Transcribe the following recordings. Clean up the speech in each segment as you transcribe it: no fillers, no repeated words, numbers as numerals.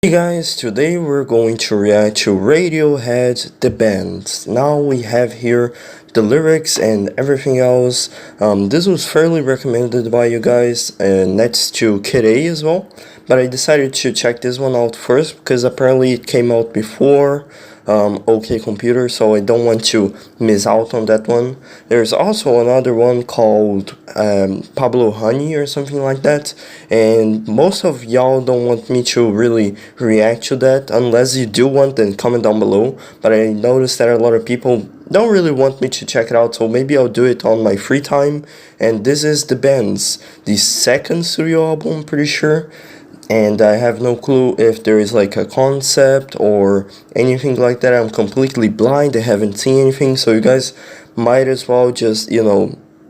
Hey guys, today we're going to react to Radiohead, the band. Now we have here the lyrics and everything else. This was fairly recommended by you guys, next to Kid A as well. But I decided to check this one out first because apparently it came out before OK Computer, so I don't want to miss out on that one. There's also another one called Pablo Honey or something like that, and most of y'all don't want me to really react to that. Unless you do want, then comment down below. But I noticed that a lot of people don't really want me to check it out, so maybe I'll do it on my free time. And this is the band's the second studio album, I'm pretty sure, and I have no clue if there is like a concept or anything like that. I'm completely blind, I haven't seen anything, so you guys might as well just,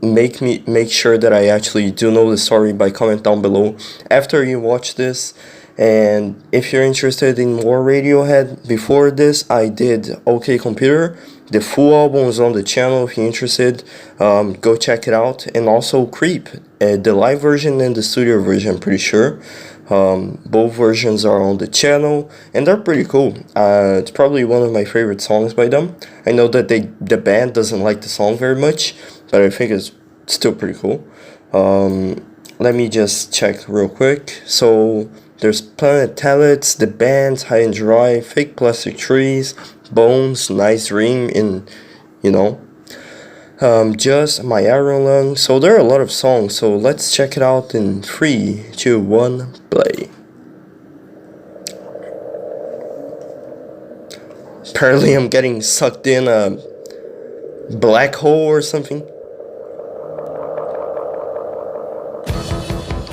make sure that I actually do know the story by comment down below after you watch this. And if you're interested in more Radiohead, before this I did OK Computer. The full album is on the channel if you're interested. Go check it out. And also Creep, the live version and the studio version, I'm pretty sure. Both versions are on the channel and they're pretty cool. It's probably one of my favorite songs by them. I know that the band doesn't like the song very much, but I think it's still pretty cool. Let me just check real quick. So there's Planet Tellets, The Bands, High and Dry, Fake Plastic Trees, Bones, Nice Dream, and Just My Iron Lung. So there are a lot of songs, so let's check it out in 3, 2, 1, play. Apparently I'm getting sucked in a black hole or something.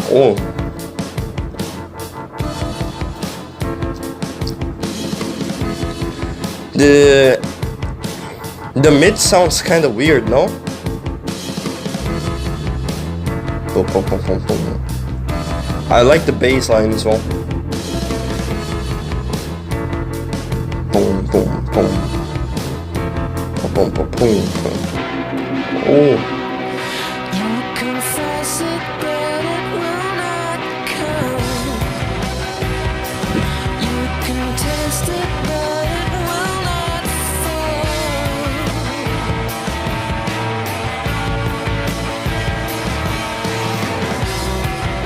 Oh. The mid sounds kind of weird, no? I like the bass line as well. Boom, boom, boom. Boom, boom, boom, boom. Oh.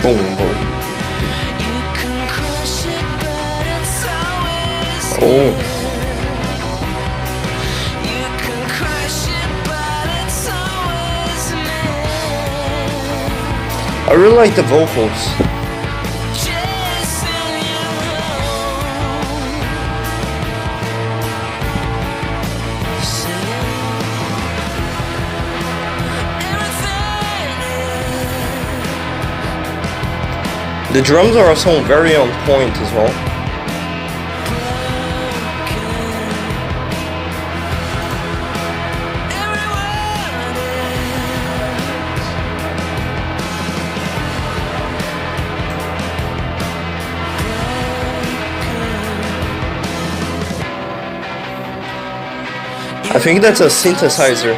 Boom, boom. Oh. I really like the vocals. The drums are also very on point as well. I think that's a synthesizer.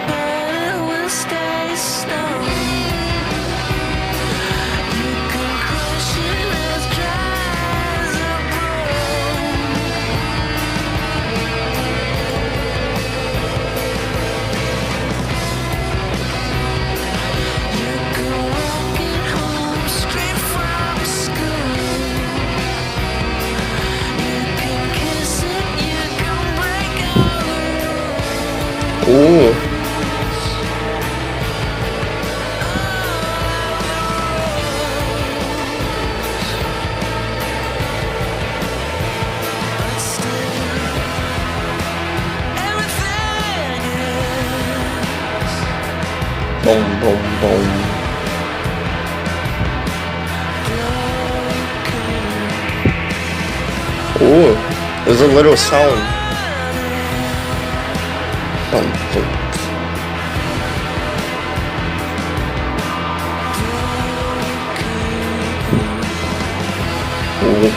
Ooh. Boom, boom, boom. Ooh, there's a little sound. Boom, boom. Ooh.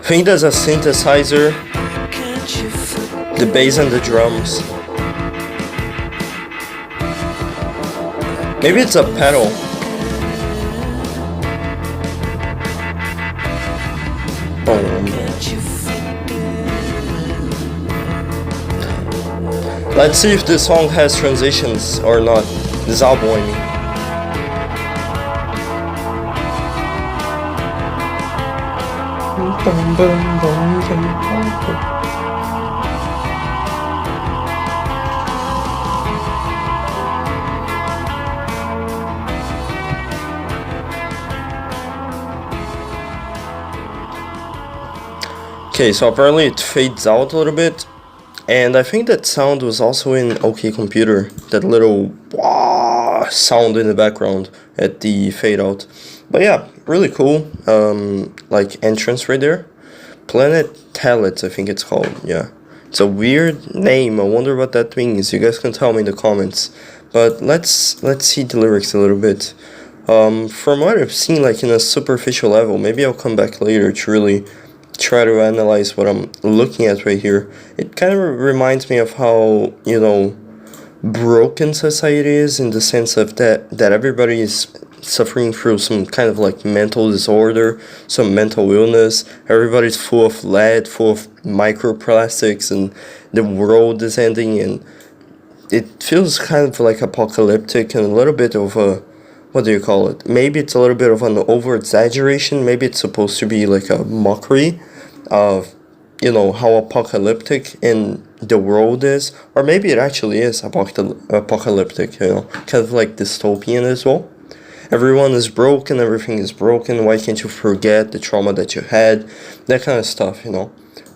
think there's a synthesizer, the bass and the drums. Maybe it's a pedal. Let's see if this song has transitions or not. This album, I mean. Okay, so apparently it fades out a little bit, and I think that sound was also in OK Computer, that little sound in the background at the fade out. But yeah, really cool, like entrance right there. Planet Talent, I think it's called, yeah. It's a weird name, I wonder what that means, you guys can tell me in the comments. But let's see the lyrics a little bit. From what I've seen, like in a superficial level, maybe I'll come back later to really try to analyze what I'm looking at right here. It kind of reminds me of how, you know, broken society is, in the sense of that everybody is suffering through some kind of like mental disorder, some mental illness. Everybody's full of lead, full of microplastics, and the world is ending, and it feels kind of like apocalyptic and a little bit of a, what do you call it? Maybe it's a little bit of an over exaggeration. Maybe it's supposed to be like a mockery of, you know, how apocalyptic in the world is, or maybe it actually is apocalyptic, you know, kind of like dystopian as well. Everyone is broken, everything is broken, why can't you forget the trauma that you had, that kind of stuff, you know.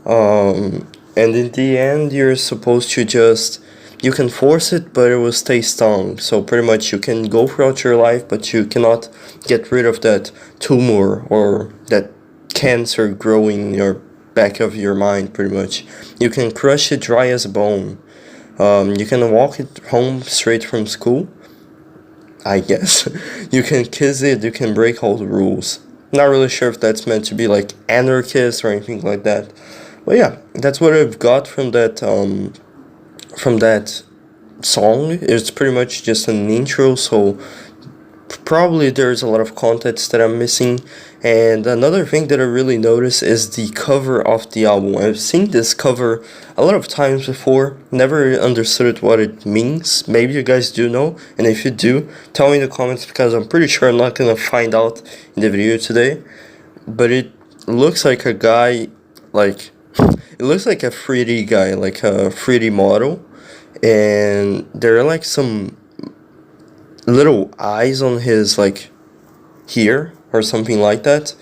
And in the end, you're supposed to just, you can force it, but it will stay strong. So pretty much you can go throughout your life, but you cannot get rid of that tumor or that cancer growing in your back of your mind, pretty much. You can crush it dry as a bone. You can walk it home straight from school, I guess. You can kiss it, you can break all the rules. Not really sure if that's meant to be like anarchist or anything like that. But yeah, that's what I've got from that song. It's pretty much just an intro, so probably there's a lot of context that I'm missing. And another thing that I really noticed is the cover of the album. I've seen this cover a lot of times before, never understood what it means. Maybe you guys do know, and if you do, tell me in the comments, because I'm pretty sure I'm not gonna find out in the video today. But it looks like a guy, like, it looks like a 3D guy, like a 3D model, and there are like some little eyes on his, like, here or something like that.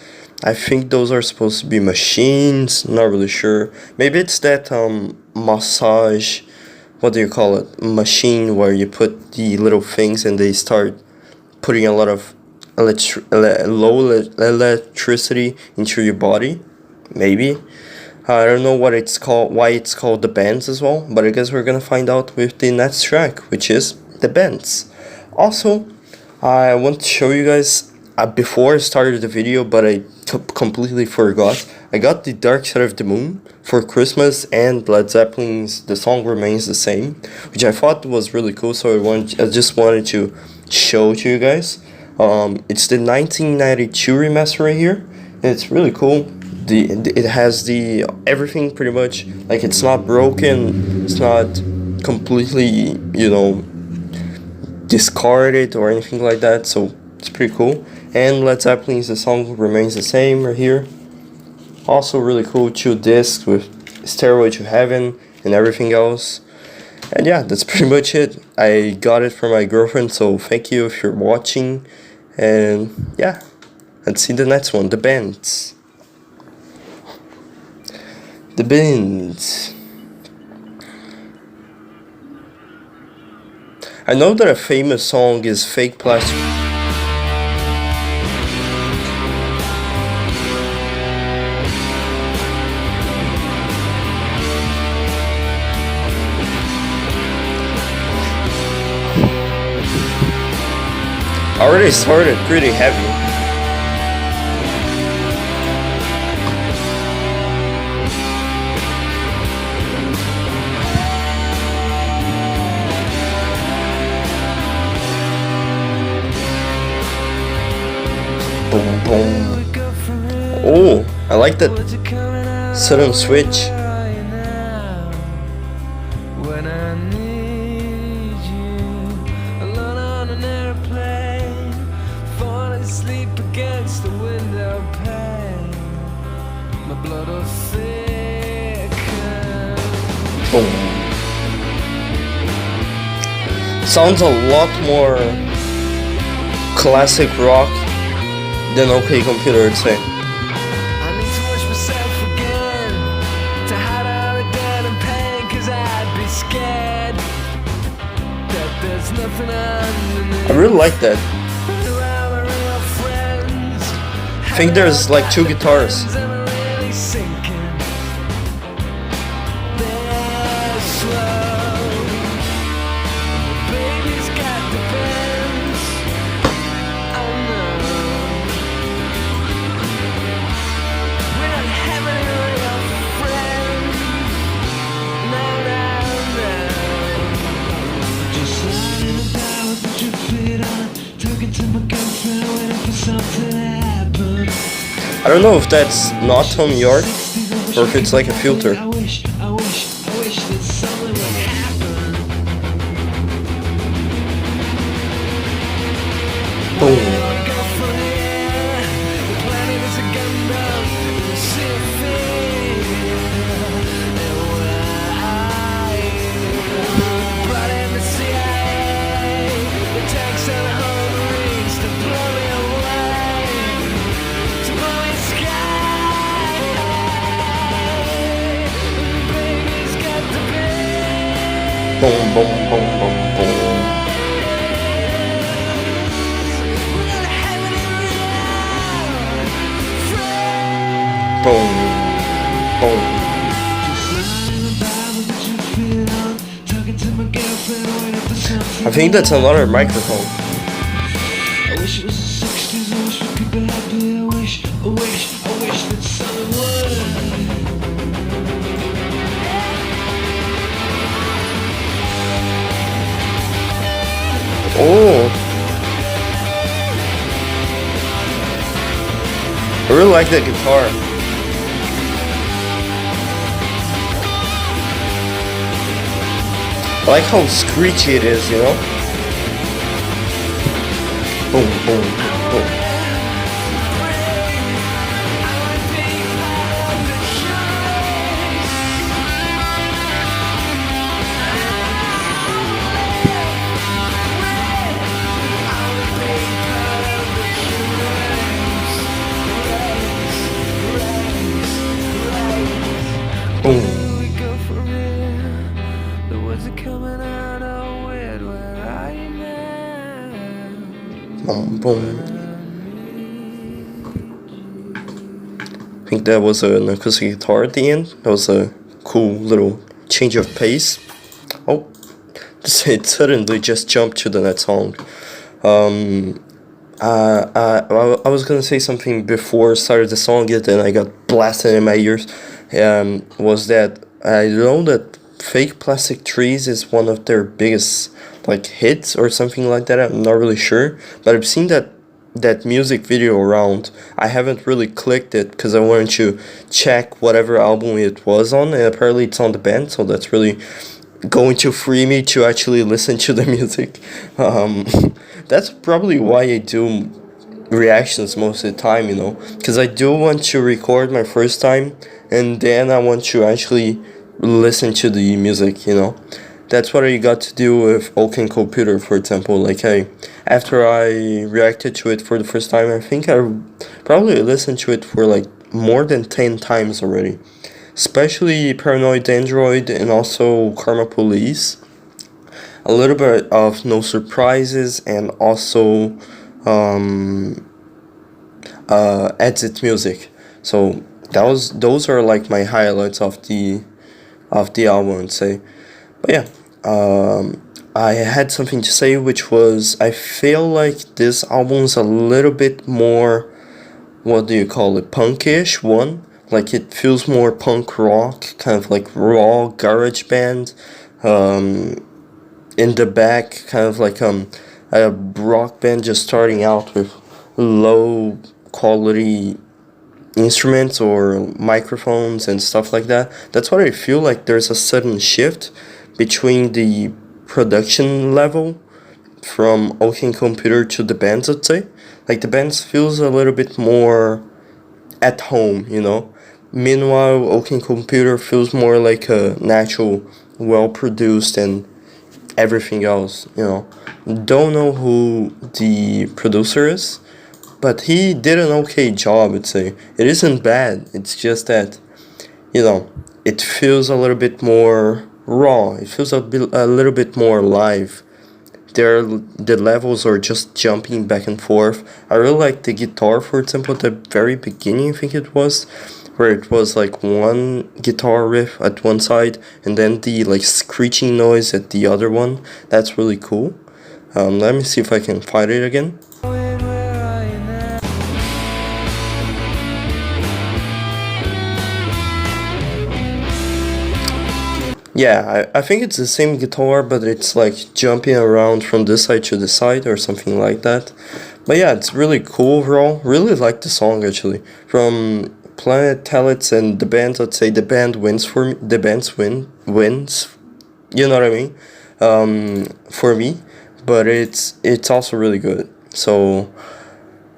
I think those are supposed to be machines, not really sure. Maybe it's that massage, what do you call it, machine where you put the little things and they start putting a lot of low electricity into your body. Maybe. I don't know what it's called, why it's called the Bends as well, but I guess we're gonna find out with the next track, which is the Bends. Also, I want to show you guys, before I started the video, but I completely forgot, I got the Dark Side of the Moon for Christmas, and Led Zeppelin's The Song Remains the Same, which I thought was really cool, so I just wanted to show to you guys. It's the 1992 remaster right here, and it's really cool. It has the everything pretty much, like, it's not broken, it's not completely, you know, discarded or anything like that, so it's pretty cool. And Led Zeppelin's The Song Remains the Same right here. Also really cool, 2 discs with Stairway to Heaven and everything else. And yeah, that's pretty much it. I got it from my girlfriend, so thank you if you're watching. And yeah, let's see the next one, the Bends. The Bends. I know that a famous song is Fake Plastic. Already started pretty heavy. boom. Oh, I like that sudden switch. When I need you, alone on an airplane, falling asleep against the window pane, my blood will thicken. Boom. Sounds a lot more classic rock than OK Computer, I'd say. I need to wash myself again, to hide all the debt and pain, 'cause I'd be scared that there's nothing underneath. I really like that. Who are my real friends? I think there's like 2 guitars. Am I really sinking? They're slow. Baby's got the bends. Oh no. We're not having a real friend. No, no, no. Just lying about with your feet on, talking to my girlfriend, waiting for something to happen. I don't know if that's not Tom York or if it's like a filter. I wish that something would happen. Boom. Go from here. The planet is a Gundam. The city. And where are you? Brought in the CIA. The tanks and the Marines to blow me away. To blow me sky. Baby's got the bed. Boom, boom, boom, boom, boom. Boom, boom. I think that's another microphone. I wish it was the 60s, I wish we could be happy, I wish that something would. Oh, I really like that guitar. I like how screechy it is, you know? Boom, boom, boom. Boom. We go for real. The woods are coming out all weird. Where are you now? Boom, boom. I think that was an acoustic guitar at the end. That was a cool little change of pace. Oh, it suddenly just jumped to the next song. I was gonna say something before I started the song, yet then I got blasted in my ears. Was that I know that Fake Plastic Trees is one of their biggest like hits or something like that. I'm not really sure, but I've seen that music video around. I haven't really clicked it because I wanted to check whatever album it was on, and apparently it's on the band, so that's really going to free me to actually listen to the music. That's probably why I do reactions most of the time, you know, because I do want to record my first time and then I want to actually listen to the music, you know. That's what I got to do with OK Computer, for example. Like, after I reacted to it for the first time, I think I probably listened to it for like more than 10 times already. Especially Paranoid Android and also Karma Police. A little bit of No Surprises and also Exit Music. So those are like my highlights of the album, I'd say. But yeah, I had something to say, which was I feel like this album's a little bit more, what do you call it, punkish one. Like it feels more punk rock, kind of like raw garage band. In the back, kind of like a rock band just starting out with low quality instruments or microphones and stuff like that. That's what I feel like. There's a sudden shift between the production level from OK Computer to the bands, I'd say. Like the bands feels a little bit more at home, you know. Meanwhile, OK Computer feels more like a natural, well produced and everything else, you know. Don't know who the producer is, but he did an okay job, I'd say. It isn't bad, it's just that, you know, it feels a little bit more raw, it feels a little bit more live. The levels are just jumping back and forth. I really like the guitar, for example, at the very beginning, I think it was, where it was like one guitar riff at one side and then the like screeching noise at the other one. That's really cool. Let me see if I can find it again. Yeah, I think it's the same guitar, but it's like jumping around from this side to this side or something like that. But yeah, it's really cool overall. Really like the song actually. From Planet Tellets and the band, I'd say the band wins for me. The band's wins. You know what I mean? For me, but it's also really good. So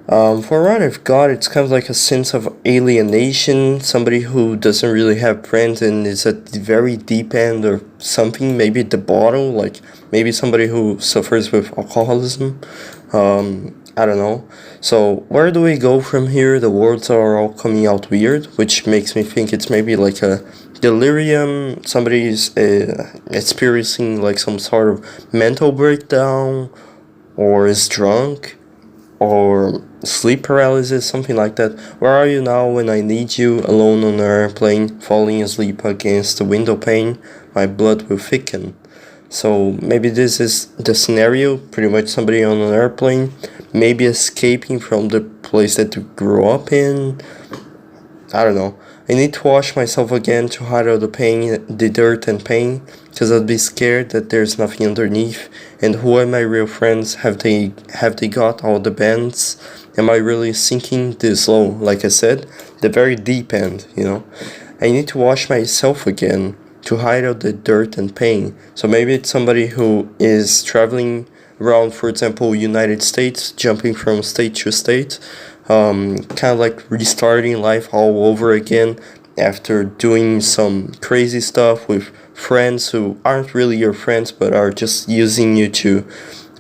for what I've got, it's kind of like a sense of alienation, somebody who doesn't really have friends and is at the very deep end or something, maybe at the bottom, like maybe somebody who suffers with alcoholism. I don't know. So where do we go from here? The words are all coming out weird, which makes me think it's maybe like a delirium. Somebody's experiencing like some sort of mental breakdown, or is drunk, or sleep paralysis, something like that. Where are you now when I need you? Alone on an airplane, falling asleep against the window pane, my blood will thicken. So maybe this is the scenario, pretty much somebody on an airplane, maybe escaping from the place that you grew up in. I don't know. I need to wash myself again to hide all the pain, the dirt and pain, because I'd be scared that there's nothing underneath. And who are my real friends? Have they got all the bands? Am I really sinking this low? Like I said, the very deep end, you know. I need to wash myself again to hide out the dirt and pain. So maybe it's somebody who is traveling around, for example, United States, jumping from state to state, kind of like restarting life all over again after doing some crazy stuff with friends who aren't really your friends but are just using you to,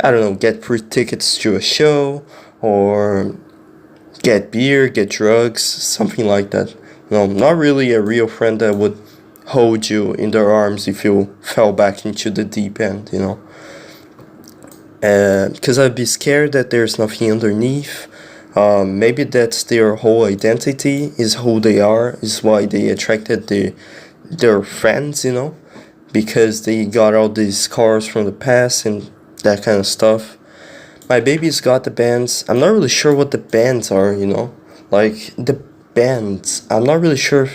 I don't know, get free tickets to a show or get beer, get drugs, something like that. No, not really a real friend that would hold you in their arms if you fell back into the deep end, you know. Because I'd be scared that there's nothing underneath. Maybe that's their whole identity, is who they are, is why they attracted their friends, you know, because they got all these scars from the past and that kind of stuff. My baby's got the bands. I'm not really sure what the bands are, you know, like the bands. I'm not really sure.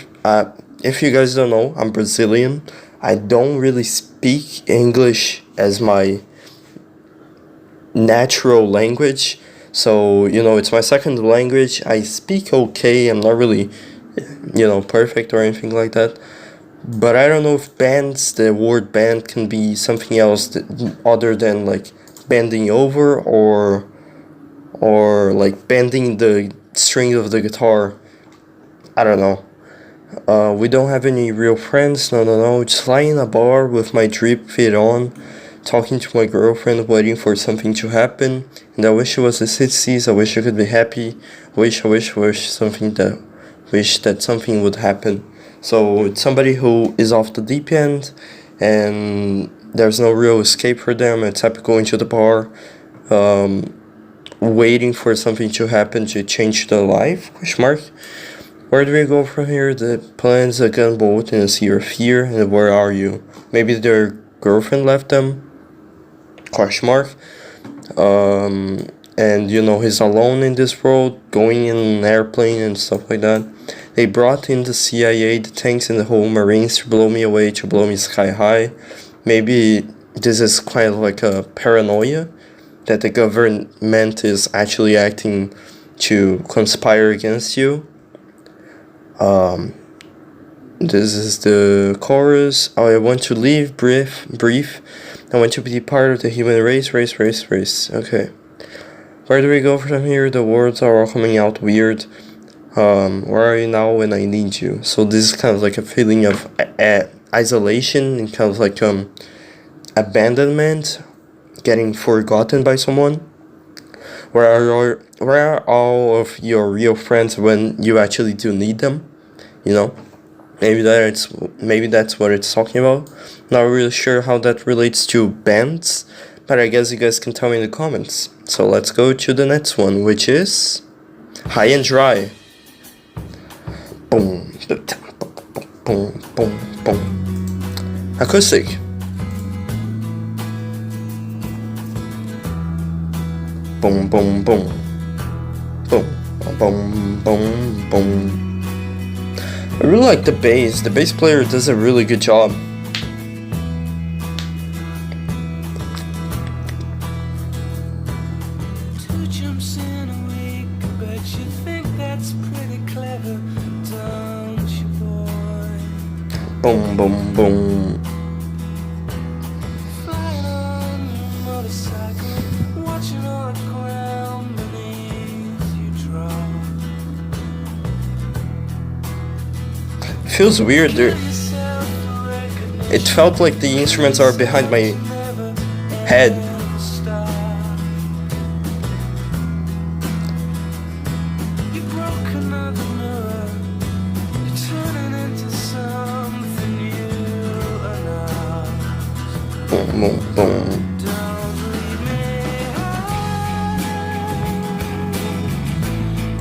If you guys don't know, I'm Brazilian. I don't really speak English as my natural language. So, you know, it's my second language. I speak okay. I'm not really, you know, perfect or anything like that. But I don't know if bands, the word band can be something else other than like bending over or like bending the string of the guitar. I don't know. We don't have any real friends. No. Just lying in a bar with my drip fit on, talking to my girlfriend, waiting for something to happen. And I wish it was the 60s. I wish I could be happy. Wish that something would happen. So it's somebody who is off the deep end, and there's no real escape for them except going to the bar, waiting for something to happen to change their life? Question mark. Where do we go from here? The planet's a gunboat in a sea of fear, and where are you? Maybe their girlfriend left them? Question mark. And you know, he's alone in this world, going in an airplane and stuff like that. They brought in the CIA, the tanks, and the whole Marines to blow me away, to blow me sky high. Maybe this is kind of like a paranoia that the government is actually acting to conspire against you. This is the chorus. I want to live, breathe. I want to be part of the human race. Okay. Where do we go from here? The words are all coming out weird. Where are you now when I need you? So this is kind of like a feeling of isolation and kind of like abandonment, getting forgotten by someone. Where are all of your real friends when you actually do need them? You know, maybe that's what it's talking about. Not really sure how that relates to bands, but I guess you guys can tell me in the comments. So let's go to the next one, which is High and Dry. Boom, boom, boom, boom. Acoustic. Boom, boom, boom. Boom, boom, boom, boom. I really like the bass. The bass player does a really good job. Two jumps in a week, but you think that's pretty clever, don't you, boy? Boom, boom, boom. Flying on your motorcycle, watching all the ground beneath you drop. Feels weird there. It felt like the instruments are behind my head. You broke another mirror, you're turning into something you are not. Boom, boom, boom. Don't leave me high,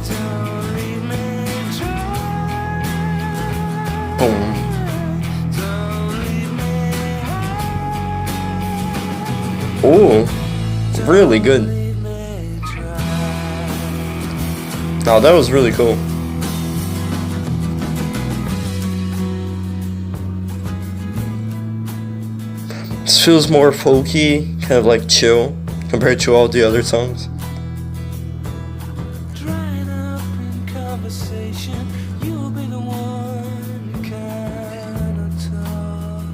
don't leave me dry, Boom. don't leave me high, Oh, really good. leave me dry. Now that was really cool. This feels more folky, kind of like chill, compared to all the other songs. Drying up in conversation, you'll be the one kinda talk.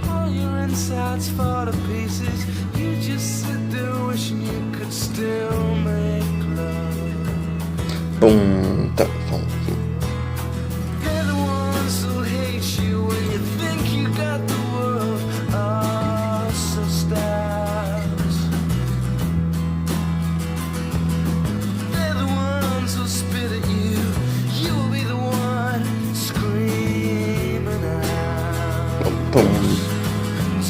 All your insides fall to pieces, you just sit there wishing you could still make love. Boom, boom. They're the ones who hate you when you think you got the world all so stars. They're the ones who spit at you. You will be the one screaming out. Boom.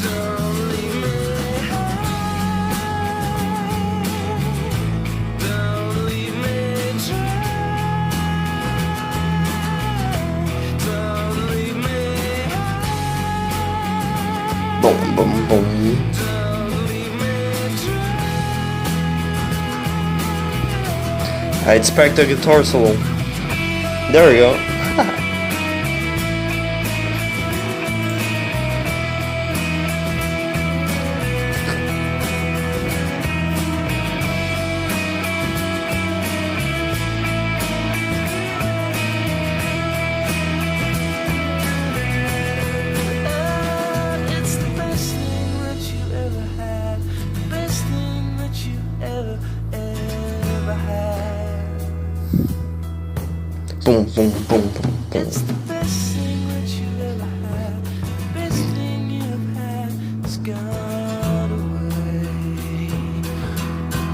Don't leave me high. Don't leave me dry. Don't leave me high. Boom, boom, boom. Don't leave me dry. I expect a guitar solo. There we go. It's the best thing that you ever had. The best thing that you ever had. Boom, boom, boom, boom, boom. It's the best thing that you ever had. The best thing you've had has gone away.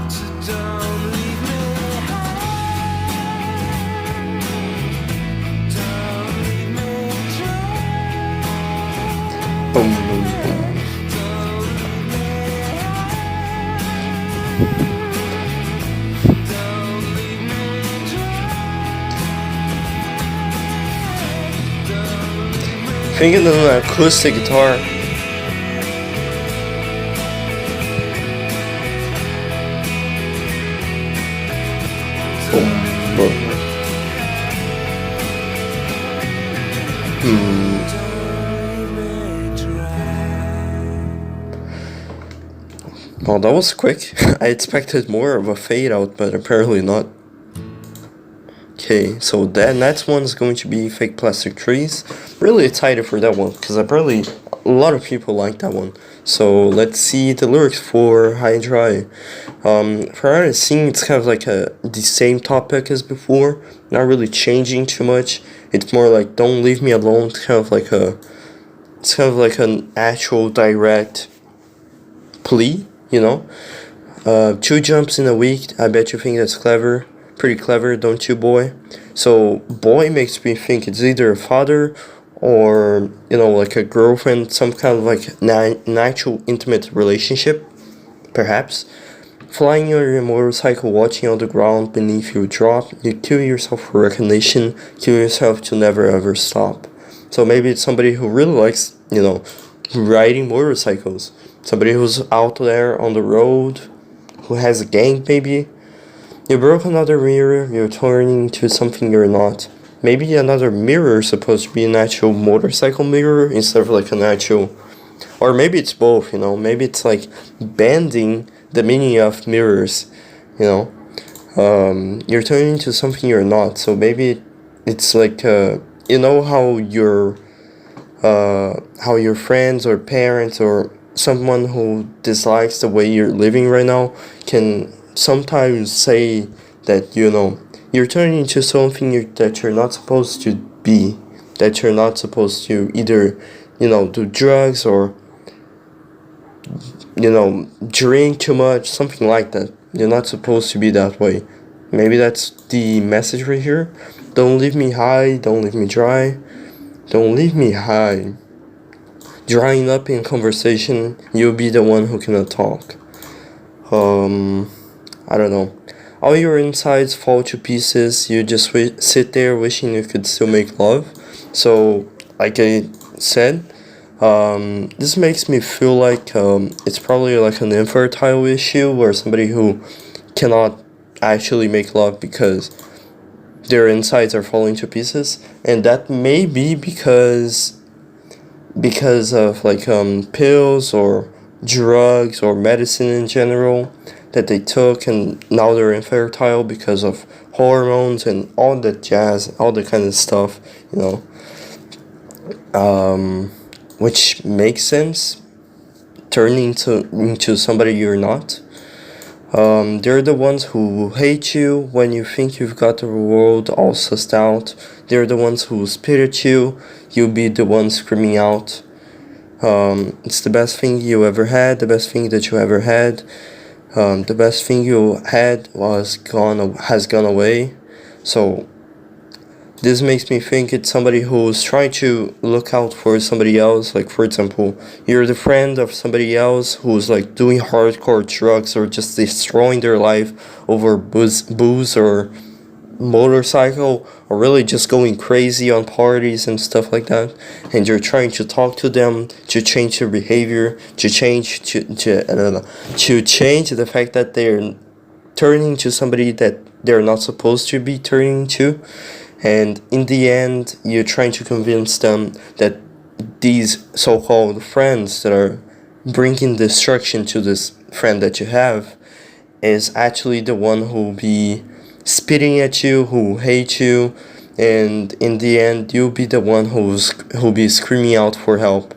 So don't leave me high. Don't leave me dry. Boom, boom, boom. Don't leave me high. Don't leave me dry. Thinking of an acoustic guitar. Boom, boom. Oh, that was quick. I expected more of a fade out, but apparently not. Okay, so that next one is going to be Fake Plastic Trees. Really excited for that one, because apparently a lot of people like that one. So let's see the lyrics for High and Dry. For what I've seen, it's kind of like the same topic as before, not really changing too much. It's more like "Don't leave me alone." It's kind of like an actual direct plea, you know. 2 jumps in a week. I bet you think that's clever. Pretty clever, don't you, boy? So boy makes me think it's either a father or, you know, like a girlfriend, some kind of like an actual intimate relationship, perhaps. Flying on your motorcycle, watching on the ground beneath you drop, you kill yourself for recognition, kill yourself to never ever stop. So maybe it's somebody who really likes, you know, riding motorcycles. Somebody who's out there on the road, who has a gang maybe. You broke another mirror, you're turning into something you're not. Maybe another mirror is supposed to be an actual motorcycle mirror instead of like an actual... Or maybe it's both, you know. Maybe it's like bending the meaning of mirrors, you know. You're turning into something you're not. So maybe it's like, you know how your friends or parents or someone who dislikes the way you're living right now can sometimes say that, you know, you're turning into something that you're not supposed to be, that you're not supposed to either, you know, do drugs or, you know, drink too much, something like that. You're not supposed to be that way. Maybe that's the message right here. Don't leave me high, don't leave me dry. Don't leave me high. Drying up in conversation, you'll be the one who cannot talk. I don't know. All your insides fall to pieces. You just sit there wishing you could still make love. So, like I said, this makes me feel like it's probably like an infertile issue where somebody who cannot actually make love because their insides are falling to pieces, and that may be because of like pills or drugs or medicine in general that they took, and now they're infertile because of hormones and all that jazz, all that kind of stuff, you know. Which makes sense. Turning into somebody you're not. They're the ones who hate you when you think you've got the world all sussed out. They're the ones who spit at you. You'll be the one screaming out. It's the best thing you ever had, the best thing that you ever had. The best thing you had has gone away. So this makes me think it's somebody who's trying to look out for somebody else. Like, for example, you're the friend of somebody else who's like doing hardcore drugs or just destroying their life over booze or motorcycle, or really just going crazy on parties and stuff like that, and you're trying to talk to them to change their behavior, to change the fact that they're turning to somebody that they're not supposed to be turning to. And in the end, you're trying to convince them that these so-called friends that are bringing destruction to this friend that you have is actually the one who will be spitting at you, who hate you, and in the end, you'll be the one who'll be screaming out for help.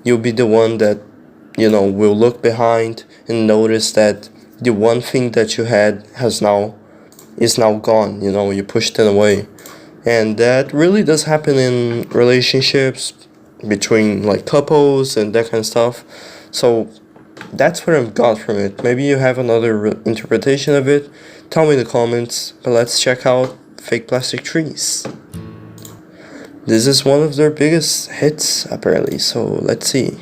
You'll be the one that, you know, will look behind and notice that the one thing that you had is now gone. You know, you pushed it away. And that really does happen in relationships between like couples and that kind of stuff. So that's what I've got from it. Maybe you have another interpretation of it. Tell me in the comments. But let's check out Fake Plastic Trees. This is one of their biggest hits apparently. So let's see.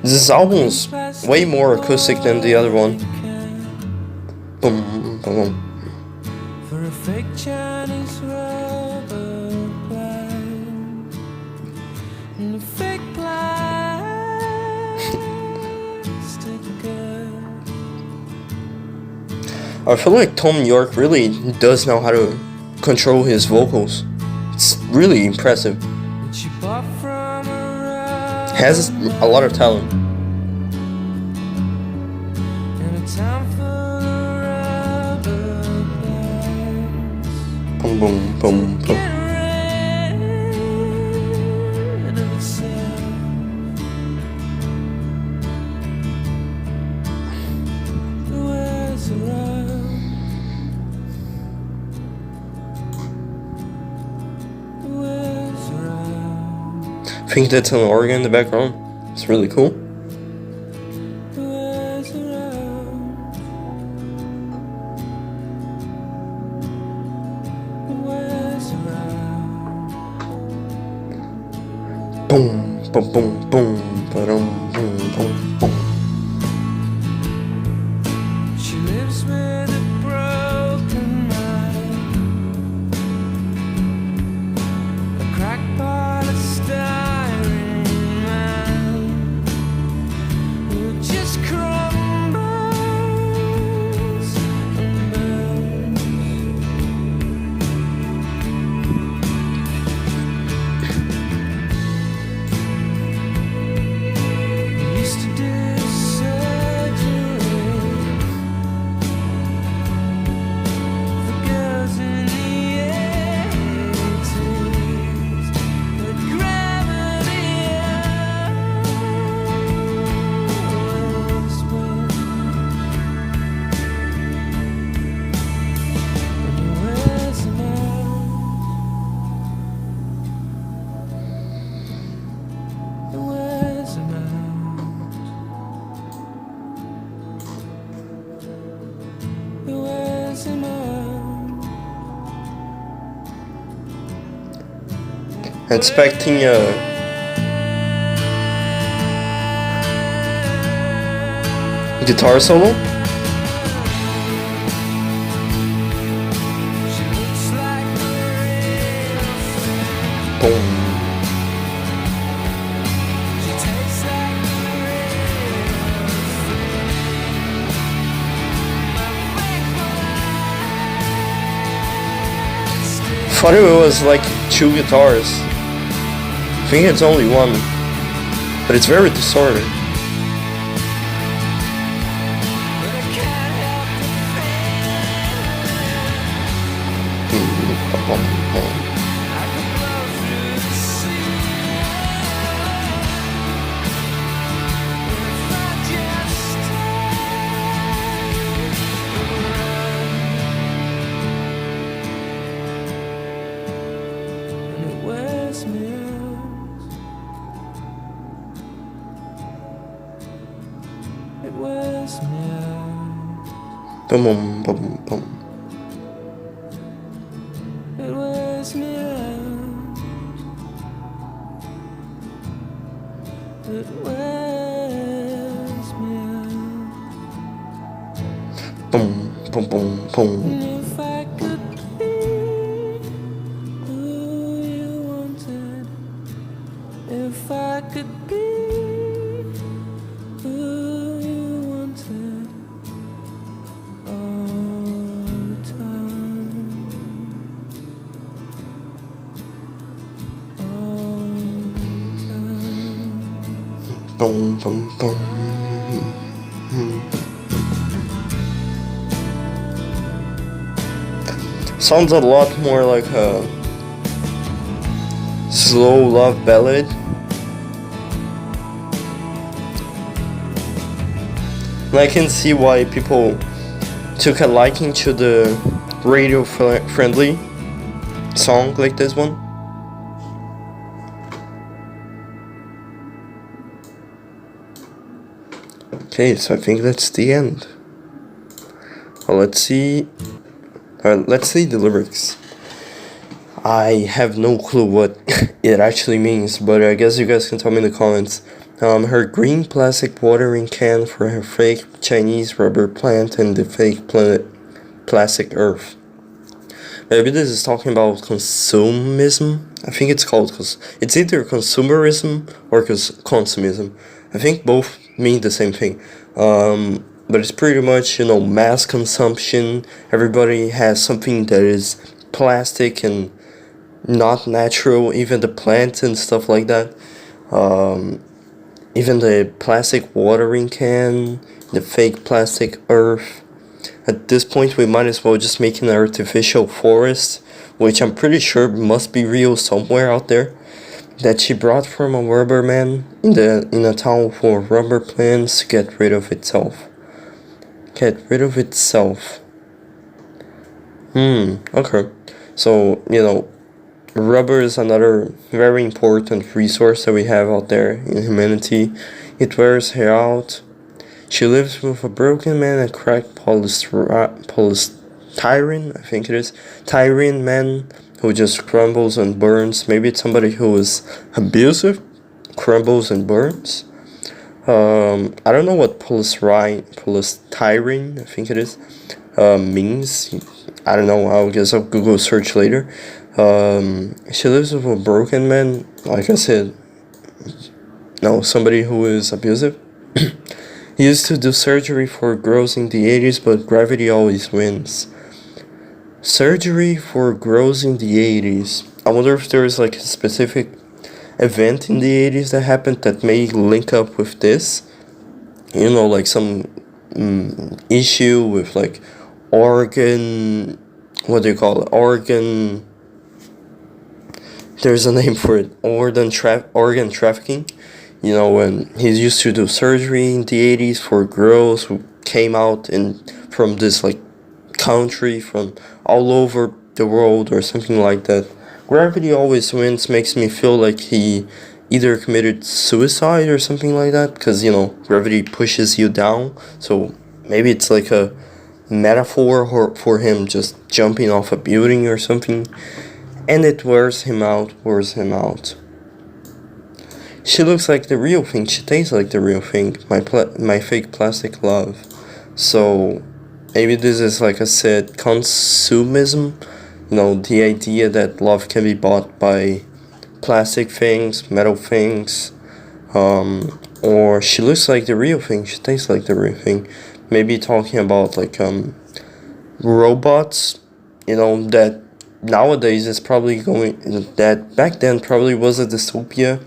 This album's way more acoustic than the other one. Boom, boom, boom. For a fake Chinese rubber plant and a fake plastic girl. I feel like Tom York really does know how to control his vocals. It's really impressive. She bought from a Has a lot of talent. in a town full of rubber bands. Boom, boom, boom, boom. Get rid of itself. The world's around. The world's around. I think that's an organ in the background. It's really cool. The world's around. The world's around. Boom, boom, boom, boom, ba-dum, boom, boom, boom. She lives with a broken mind, a crackpot, a starring mind, who just crumbles and burns. Used to do surgery for girls in the 80s, but gravity always wins. And he wears them out. He wears them out. He wears them out. Expecting a guitar solo. She looks like a real thing. Boom. She tastes like a real thing. Thought it was like 2 guitars. I think it's only one, but it's very distorted. But I can't help the Boom, boom, boom. I could blow through the sea. If I just stay, and it wears me out. It wears me out. Boom, boom, boom, boom. It wears me out. It wears me out. Boom, boom, boom, boom. And if I could be who you wanted, if I could be who you wanted all the time, all the time. Boom, boom, boom. Sounds a lot more like a slow love ballad. And I can see why people took a liking to the radio friendly song like this one. Okay, so I think that's the end. Well, let's see the lyrics. I have no clue what it actually means, but I guess you guys can tell me in the comments. Her green plastic watering can for her fake Chinese rubber plant and the fake plastic earth. Maybe this is talking about consumism. I think it's called, it's either consumerism or consumism. I think both mean the same thing. But it's pretty much, mass consumption. Everybody has something that is plastic and not natural, even the plants and stuff like that. even the plastic watering can, the fake plastic earth. At this point, we might as well just make an artificial forest, which I'm pretty sure must be real somewhere out there, that she brought from a rubber man in a town for rubber plants to get rid of itself. Get rid of itself. Okay. So, rubber is another very important resource that we have out there in humanity. It wears her out. She lives with a broken man and cracked polystyrene, I think it is. Tyrene man who just crumbles and burns. Maybe it's somebody who is abusive, crumbles and burns. I don't know what polystyrene, I think it is, means. I don't know, I guess I'll Google search later. She lives with a broken man, like I said. No, somebody who is abusive. He used to do surgery for girls in the 80s, but gravity always wins. Surgery for girls in the 80s. I wonder if there is like a specific event in the 80s that happened that may link up with this. Like some issue with like organ. What do you call it? Organ. There's a name for it. Organ trafficking. When he used to do surgery in the 80s for girls who came out from this like country from all over the world or something like that. Gravity always wins makes me feel like he either committed suicide or something like that, because gravity pushes you down, so maybe it's like a metaphor for him just jumping off a building or something, and it wears him out. She looks like the real thing, she tastes like the real thing, my fake plastic love. So maybe this is, like I said, consumism, the idea that love can be bought by plastic things, metal things, or she looks like the real thing, she tastes like the real thing. Maybe talking about like robots, that nowadays is probably that back then probably was a dystopia.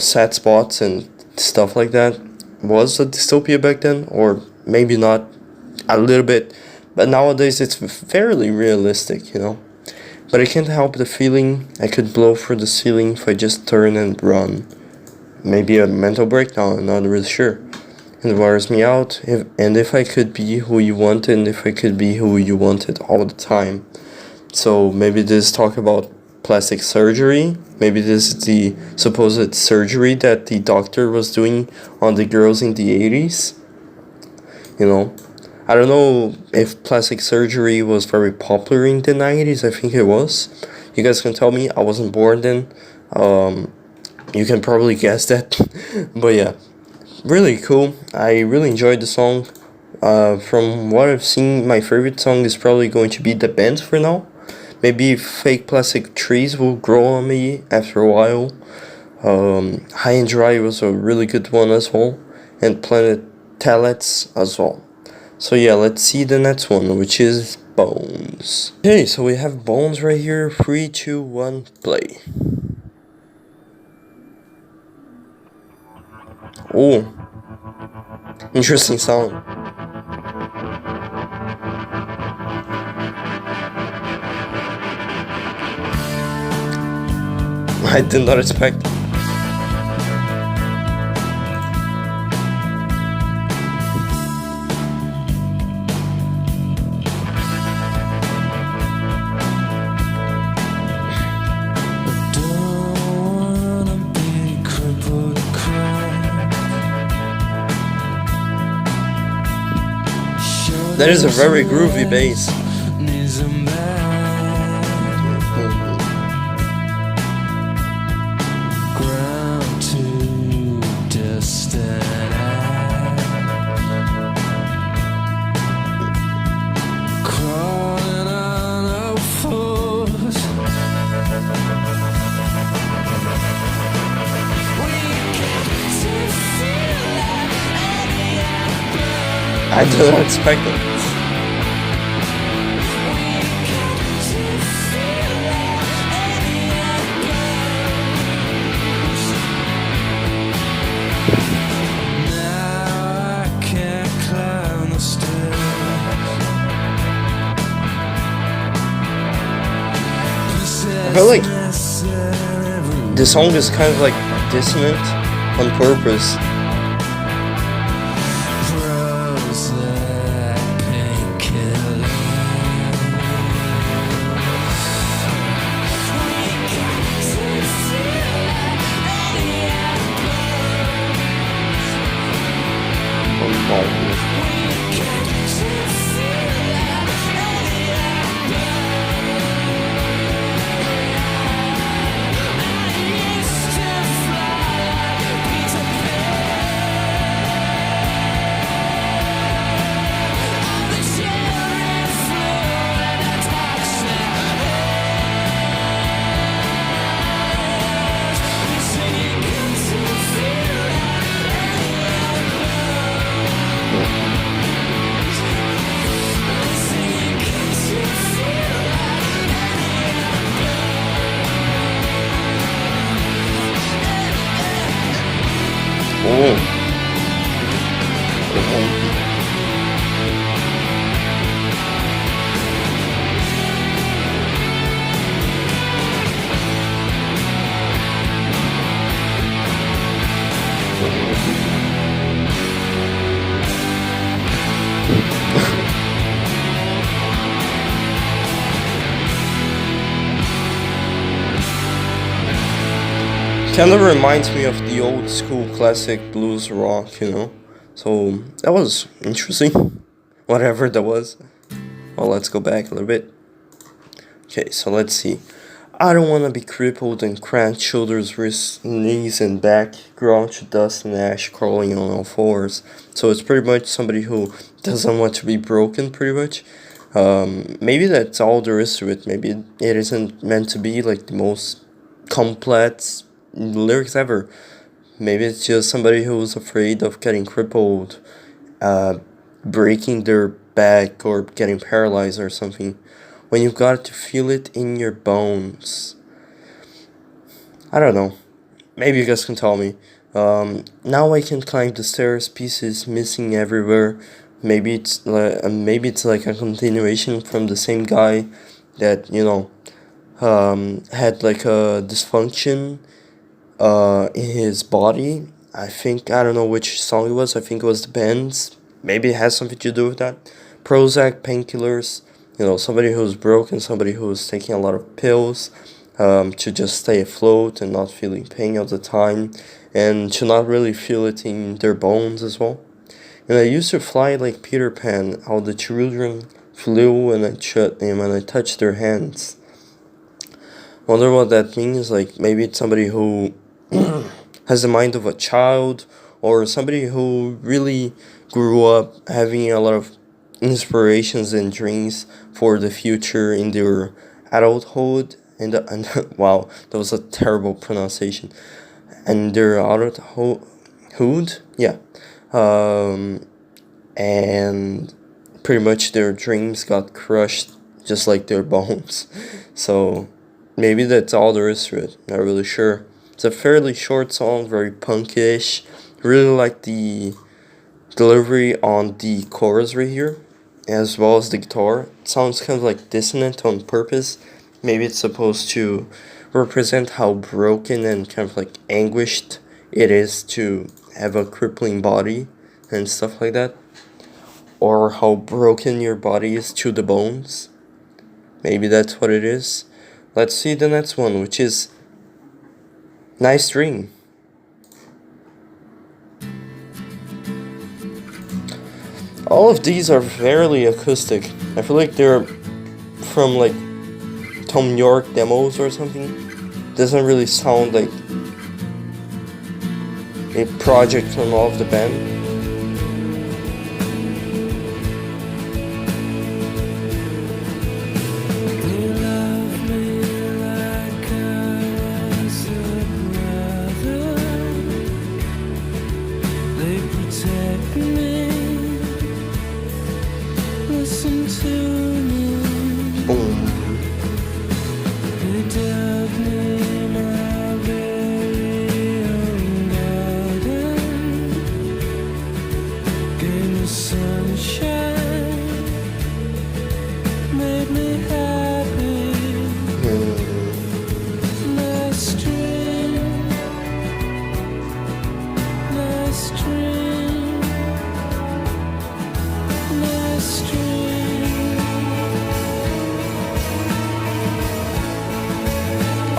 Sad spots and stuff like that was a dystopia back then, or maybe not, a little bit, but nowadays it's fairly realistic, But I can't help the feeling I could blow through the ceiling if I just turn and run. Maybe a mental breakdown, I'm not really sure. It wears me out, if I could be who you wanted, and if I could be who you wanted all the time. So maybe this talk about plastic surgery. Maybe this is the supposed surgery that the doctor was doing on the girls in the 80s. I don't know if plastic surgery was very popular in the 90s. I think it was. You guys can tell me. I wasn't born then. You can probably guess that. But yeah, really cool. I really enjoyed the song. From what I've seen, my favorite song is probably going to be The Band for now. Maybe Fake Plastic Trees will grow on me after a while. High and Dry was a really good one as well. And Planet Tellets as well. So yeah, let's see the next one, which is Bones. Okay, so we have Bones right here. 3, 2, 1, play. Oh, interesting sound. I did not expect. That is a very groovy bass. I did not expect it. I feel like the song is kind of like dissonant on purpose. Kind of reminds me of the old school classic blues rock, you know? So that was interesting. Whatever that was. Well, let's go back a little bit. Okay, so let's see. I don't want to be crippled and cramped shoulders, wrists, knees, and back, ground to dust and ash, crawling on all fours. So it's pretty much somebody who doesn't want to be broken, pretty much. Maybe that's all there is to it. Maybe it isn't meant to be like the most complex lyrics ever. Maybe it's just somebody who's afraid of getting crippled, breaking their back, or getting paralyzed or something. When you've got to feel it in your bones. I don't know. Maybe you guys can tell me. Now I can climb the stairs, pieces missing everywhere. Maybe it's like a continuation from the same guy that, you know, had like a dysfunction in his body. I don't know which song it was. I think it was the band's. Maybe it has something to do with that. Prozac, painkillers. You know, somebody who's broken, somebody who's taking a lot of pills to just stay afloat and not feeling pain all the time, and to not really feel it in their bones as well. And I used to fly like Peter Pan, how the children flew when I touched their hands. Wonder what that means. Like, maybe it's somebody who has the mind of a child, or somebody who really grew up having a lot of inspirations and dreams for the future in their adulthood. And wow, that was a terrible pronunciation. And their adulthood, yeah. And pretty much their dreams got crushed just like their bones. So maybe that's all there is to it. Not really sure. It's a fairly short song, very punkish. Really like the delivery on the chorus right here, as well as the guitar. It sounds kind of like dissonant on purpose. Maybe it's supposed to represent how broken and kind of like anguished it is to have a crippling body and stuff like that. Or how broken your body is to the bones. Maybe that's what it is. Let's see the next one, which is Nice Dream. All of these are fairly acoustic. I feel like they're from like Tom York demos or something. Doesn't really sound like a project from all of the band.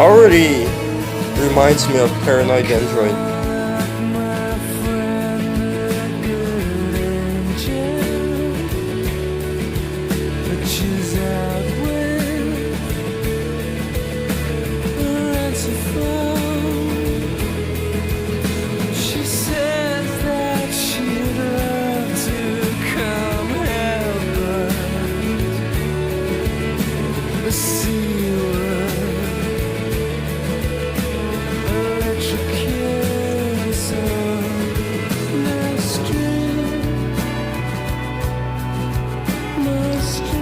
Already reminds me of Paranoid Android. My friend, a good angel, but she's out with the ransom phone. She says that she'd love to come help us. The sea world, electrocute some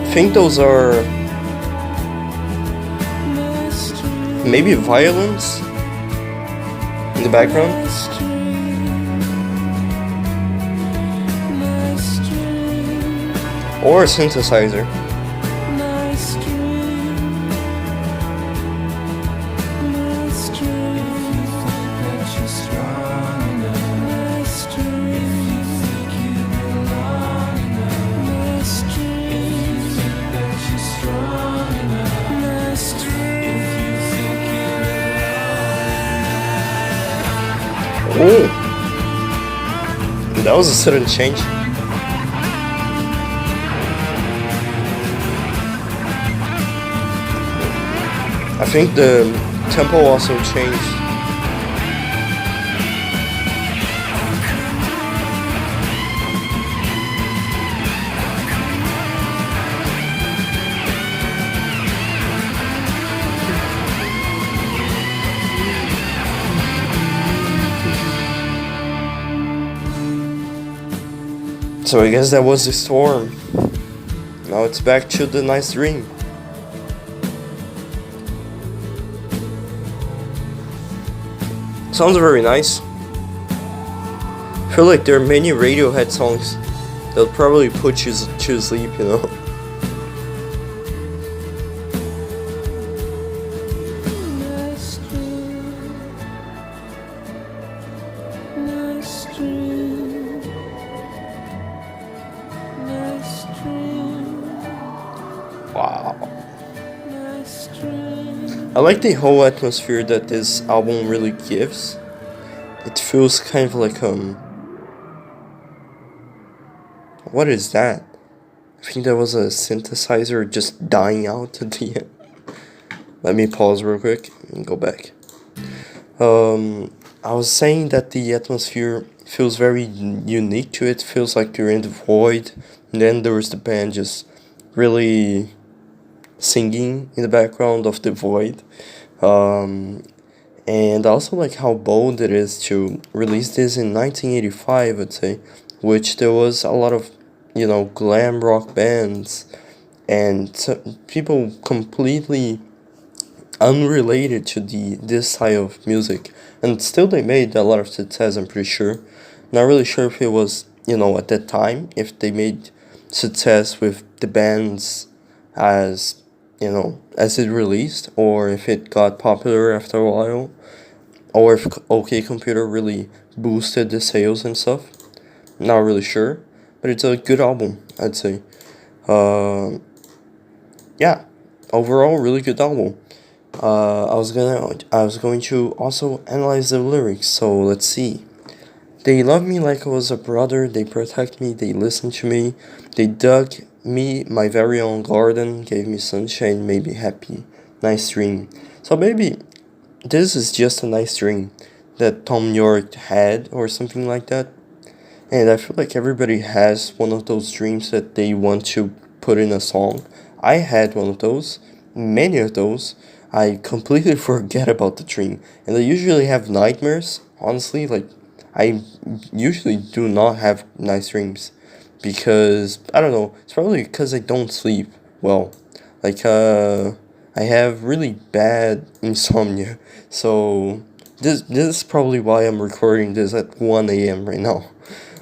I think those are maybe violins in the background. Or a synthesizer. Oh, that was a sudden change. I think the tempo also changed. So I guess that was the storm. Now it's back to the nice dream. Sounds very nice. I feel like there are many Radiohead songs that'll probably put you to sleep, you know. Wow. I like the whole atmosphere that this album really gives. It feels kind of like what is that? I think that was a synthesizer just dying out at the end. Let me pause real quick and go back. I was saying that the atmosphere feels very unique to it. Feels like you're in the void, and then there was the band just really singing in the background of the void. And I also like how bold it is to release this in 1985, I'd say, which there was a lot of, you know, glam rock bands and people completely unrelated to this style of music, and still they made a lot of success. I'm pretty sure. Not really sure if it was, you know, at that time, if they made success with the bands as, you know, as it released, or if it got popular after a while, or if OK Computer really boosted the sales and stuff. Not really sure, but it's a good album, I'd say. Yeah, overall, really good album. I was going to also analyze the lyrics. So let's see. They love me like I was a brother. They protect me. They listen to me. They dug me my very own garden. Gave me sunshine. Made me happy. Nice dream. So maybe this is just a nice dream that Tom York had, or something like that. And I feel like everybody has one of those dreams that they want to put in a song. I had one of those. Many of those. I completely forget about the dream. And I usually have nightmares, honestly. Like, I usually do not have nice dreams. Because, I don't know, it's probably because I don't sleep well. Like, I have really bad insomnia. So, this is probably why I'm recording this at 1 a.m. right now.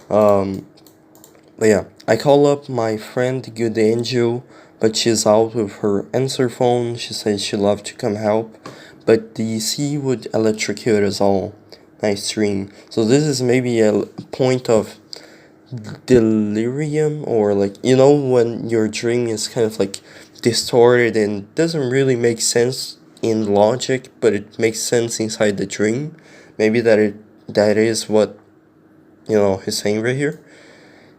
But yeah, I call up my friend Good Angel, but she's out with her answer phone. She says she'd love to come help, but the sea would electrocute us all. Nice dream. So this is maybe a point of delirium, or like, you know, when your dream is kind of like distorted and doesn't really make sense in logic, but it makes sense inside the dream. Maybe that is what he's saying right here.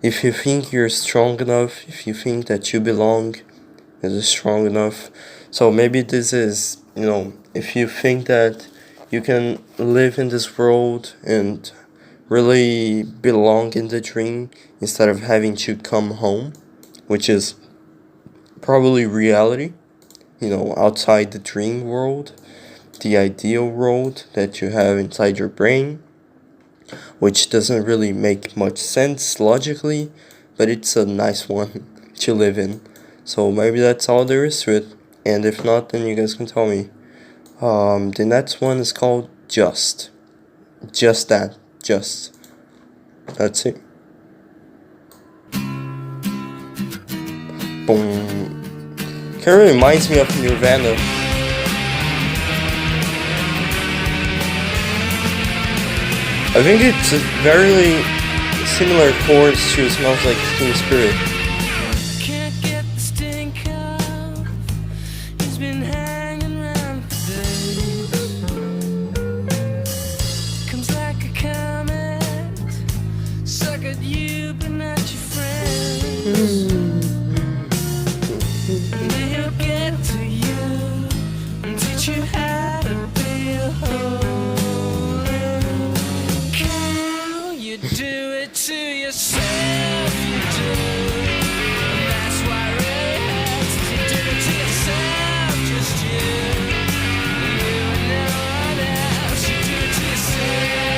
If you think you're strong enough, if you think that you belong, is strong enough. So maybe this is, if you think that you can live in this world and really belong in the dream instead of having to come home, which is probably reality, outside the dream world, the ideal world that you have inside your brain, which doesn't really make much sense logically, but it's a nice one to live in. So maybe that's all there is to it. And if not, then you guys can tell me. The next one is called Just. Just that. Just. That's it. Boom. Kind of reminds me of Nirvana. I think it's a very similar chords to Smells Like Teen Spirit. Can't get the stink off. He's been hanging around for days. Comes like a comet. Suck at you, but not your friends. They'll get to you and teach you how to be a holy cow. You do it to yourself, you do. That's why Radiohead says you do it to yourself, just you. You and no one else, you do it to yourself.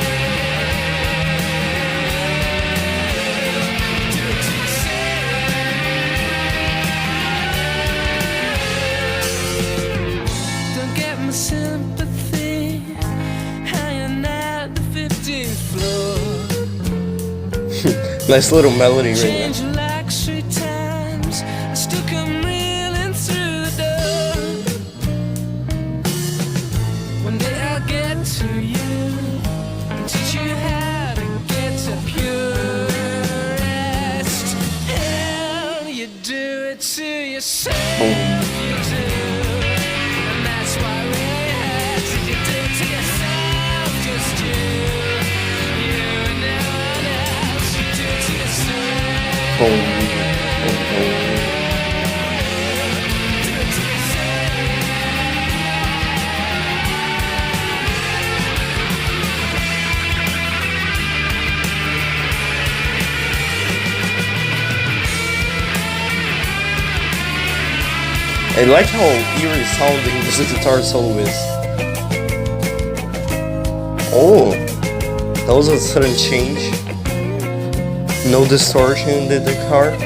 You do it to yourself. Don't get my sympathy hanging at the 15th floor. Nice little melody right there. Change like 3 times, I still come reeling through the door. One day I'll get to you and teach you how to get to pure rest. Hell, you do it to yourself, you do. And that's why Radiohead said you do it to yourself, just you. You and no one else, you do it to yourself. Boom. Boom. Do it to yourself. I like how eerie sounding this guitar solo is. Oh, that was a sudden change. No distortion in the guitar.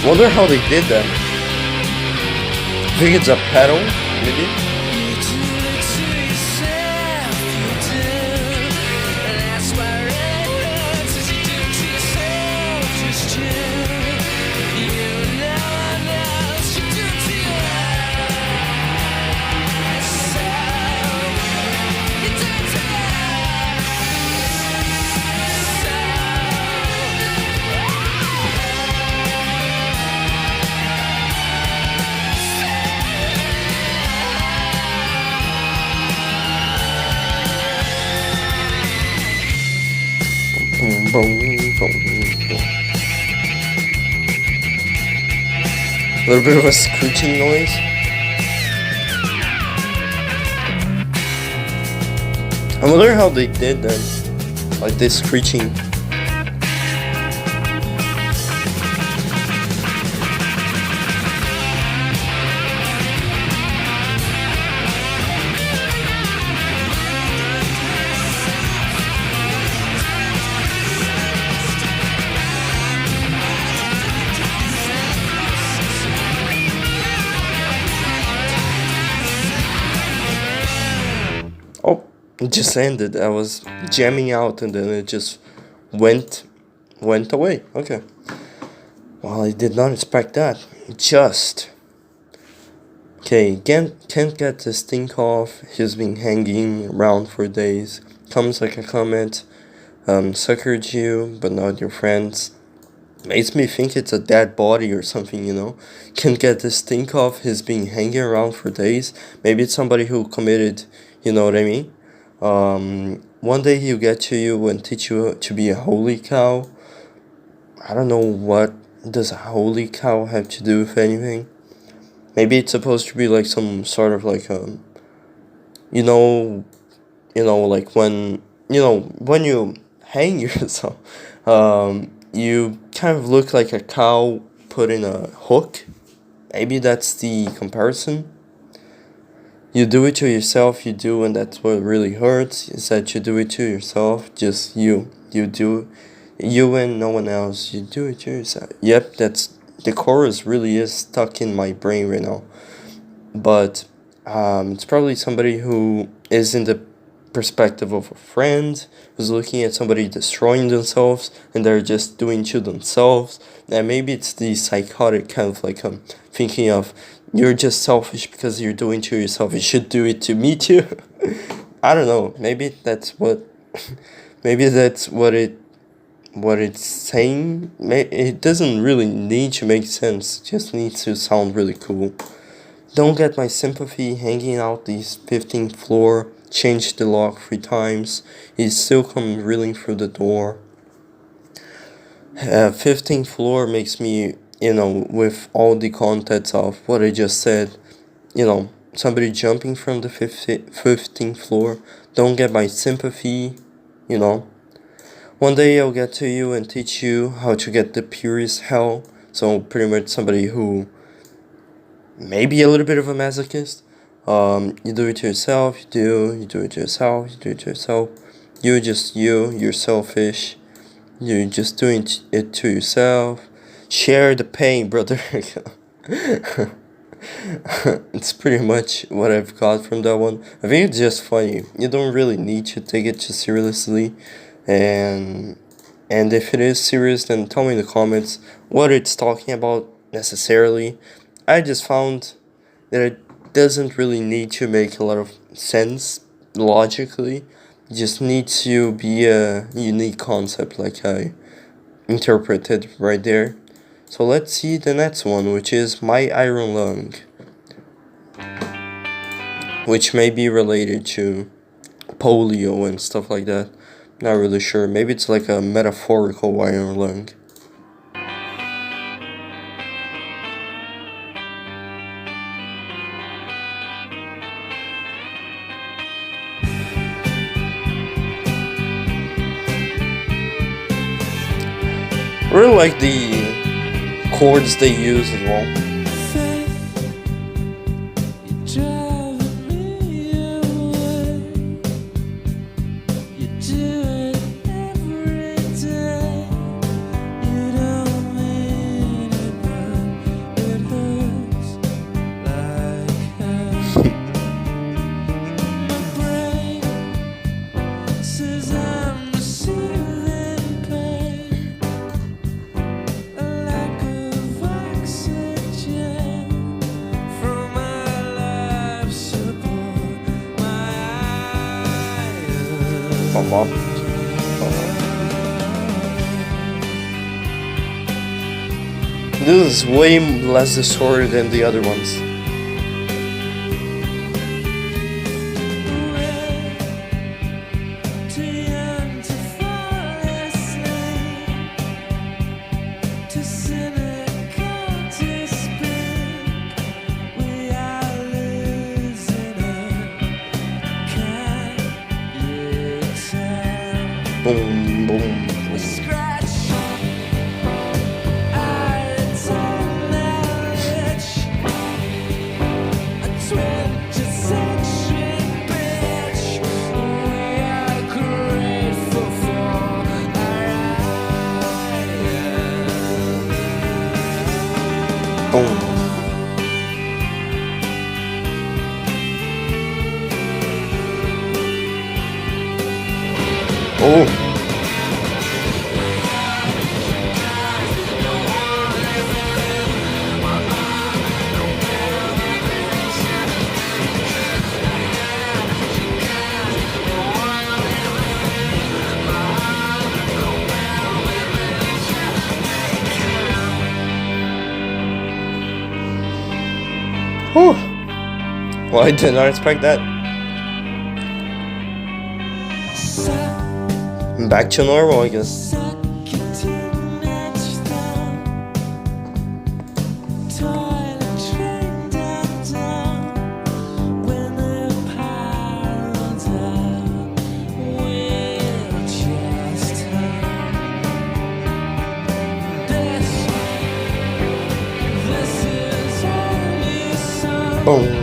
Wonder how they did that. I think it's a pedal, maybe. Boom, boom, boom, boom. A little bit of a screeching noise. I wonder how they did that. Like this screeching. Oh, it just ended. I was jamming out and then it just went away. Okay. Well, I did not expect that. Just. Okay, can't get this thing off. He's been hanging around for days. Comes like a comment. Suckered you, but not your friends. Makes me think it's a dead body or something, you know? Can't get this thing off. He's been hanging around for days. Maybe it's somebody who committed, you know what I mean? One day he'll get to you and teach you to be a holy cow. I don't know what does a holy cow have to do with anything. Maybe it's supposed to be like some sort of like you know, like when you hang yourself, you kind of look like a cow put in a hook. Maybe that's the comparison. You do it to yourself, and that's what really hurts, is that you do it to yourself, just you do, you and no one else, you do it to yourself. Yep, the chorus really is stuck in my brain right now. But it's probably somebody who is in the perspective of a friend who's looking at somebody destroying themselves and they're just doing to themselves. And maybe it's the psychotic kind of like thinking of, you're just selfish because you're doing to yourself, you should do it to me too. I don't know, maybe that's what it's saying. It doesn't really need to make sense, it just needs to sound really cool. Don't get my sympathy, hanging out this 15th floor, changed the lock 3 times, he still comes reeling through the door. 15th floor makes me, with all the context of what I just said, somebody jumping from the 15th floor. Don't get my sympathy, One day I'll get to you and teach you how to get the purest hell. So pretty much somebody who maybe a little bit of a masochist. You do it to yourself, you do it to yourself, you're selfish, you're just doing it to yourself. Share the pain, brother. It's pretty much what I've got from that one. I think it's just funny. You don't really need to take it too seriously, and if it is serious, then tell me in the comments what it's talking about necessarily. I just found that it doesn't really need to make a lot of sense logically. It just needs to be a unique concept, like I interpreted right there. So let's see the next one, which is My Iron Lung, which may be related to polio and stuff like that. Not really sure. Maybe it's like a metaphorical iron lung. I really like the chords they use as well. This is way less distorted than the other ones. Boom, boom. Oh. Well, I did not expect that. Back to normal, I guess. Boom.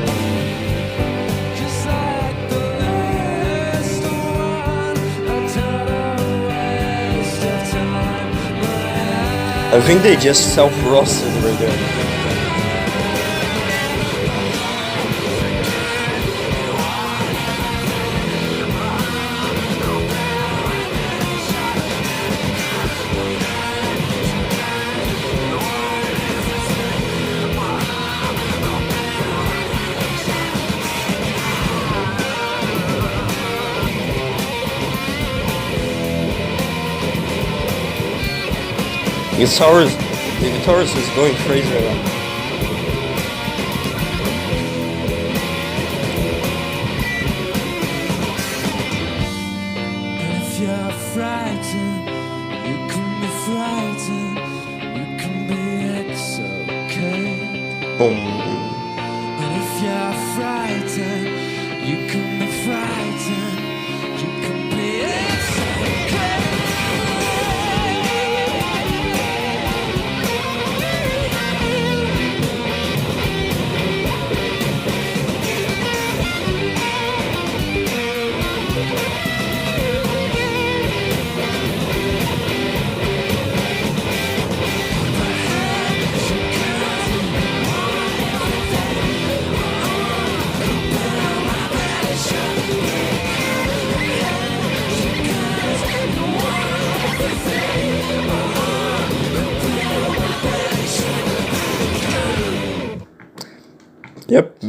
I think they just self-roasted right there. The guitarist is going crazy right now. If you're frightened, you can be frightened. You can be, it's okay. Boom. And if you're frightened, you can be frightened. You can be, it's okay. Yep,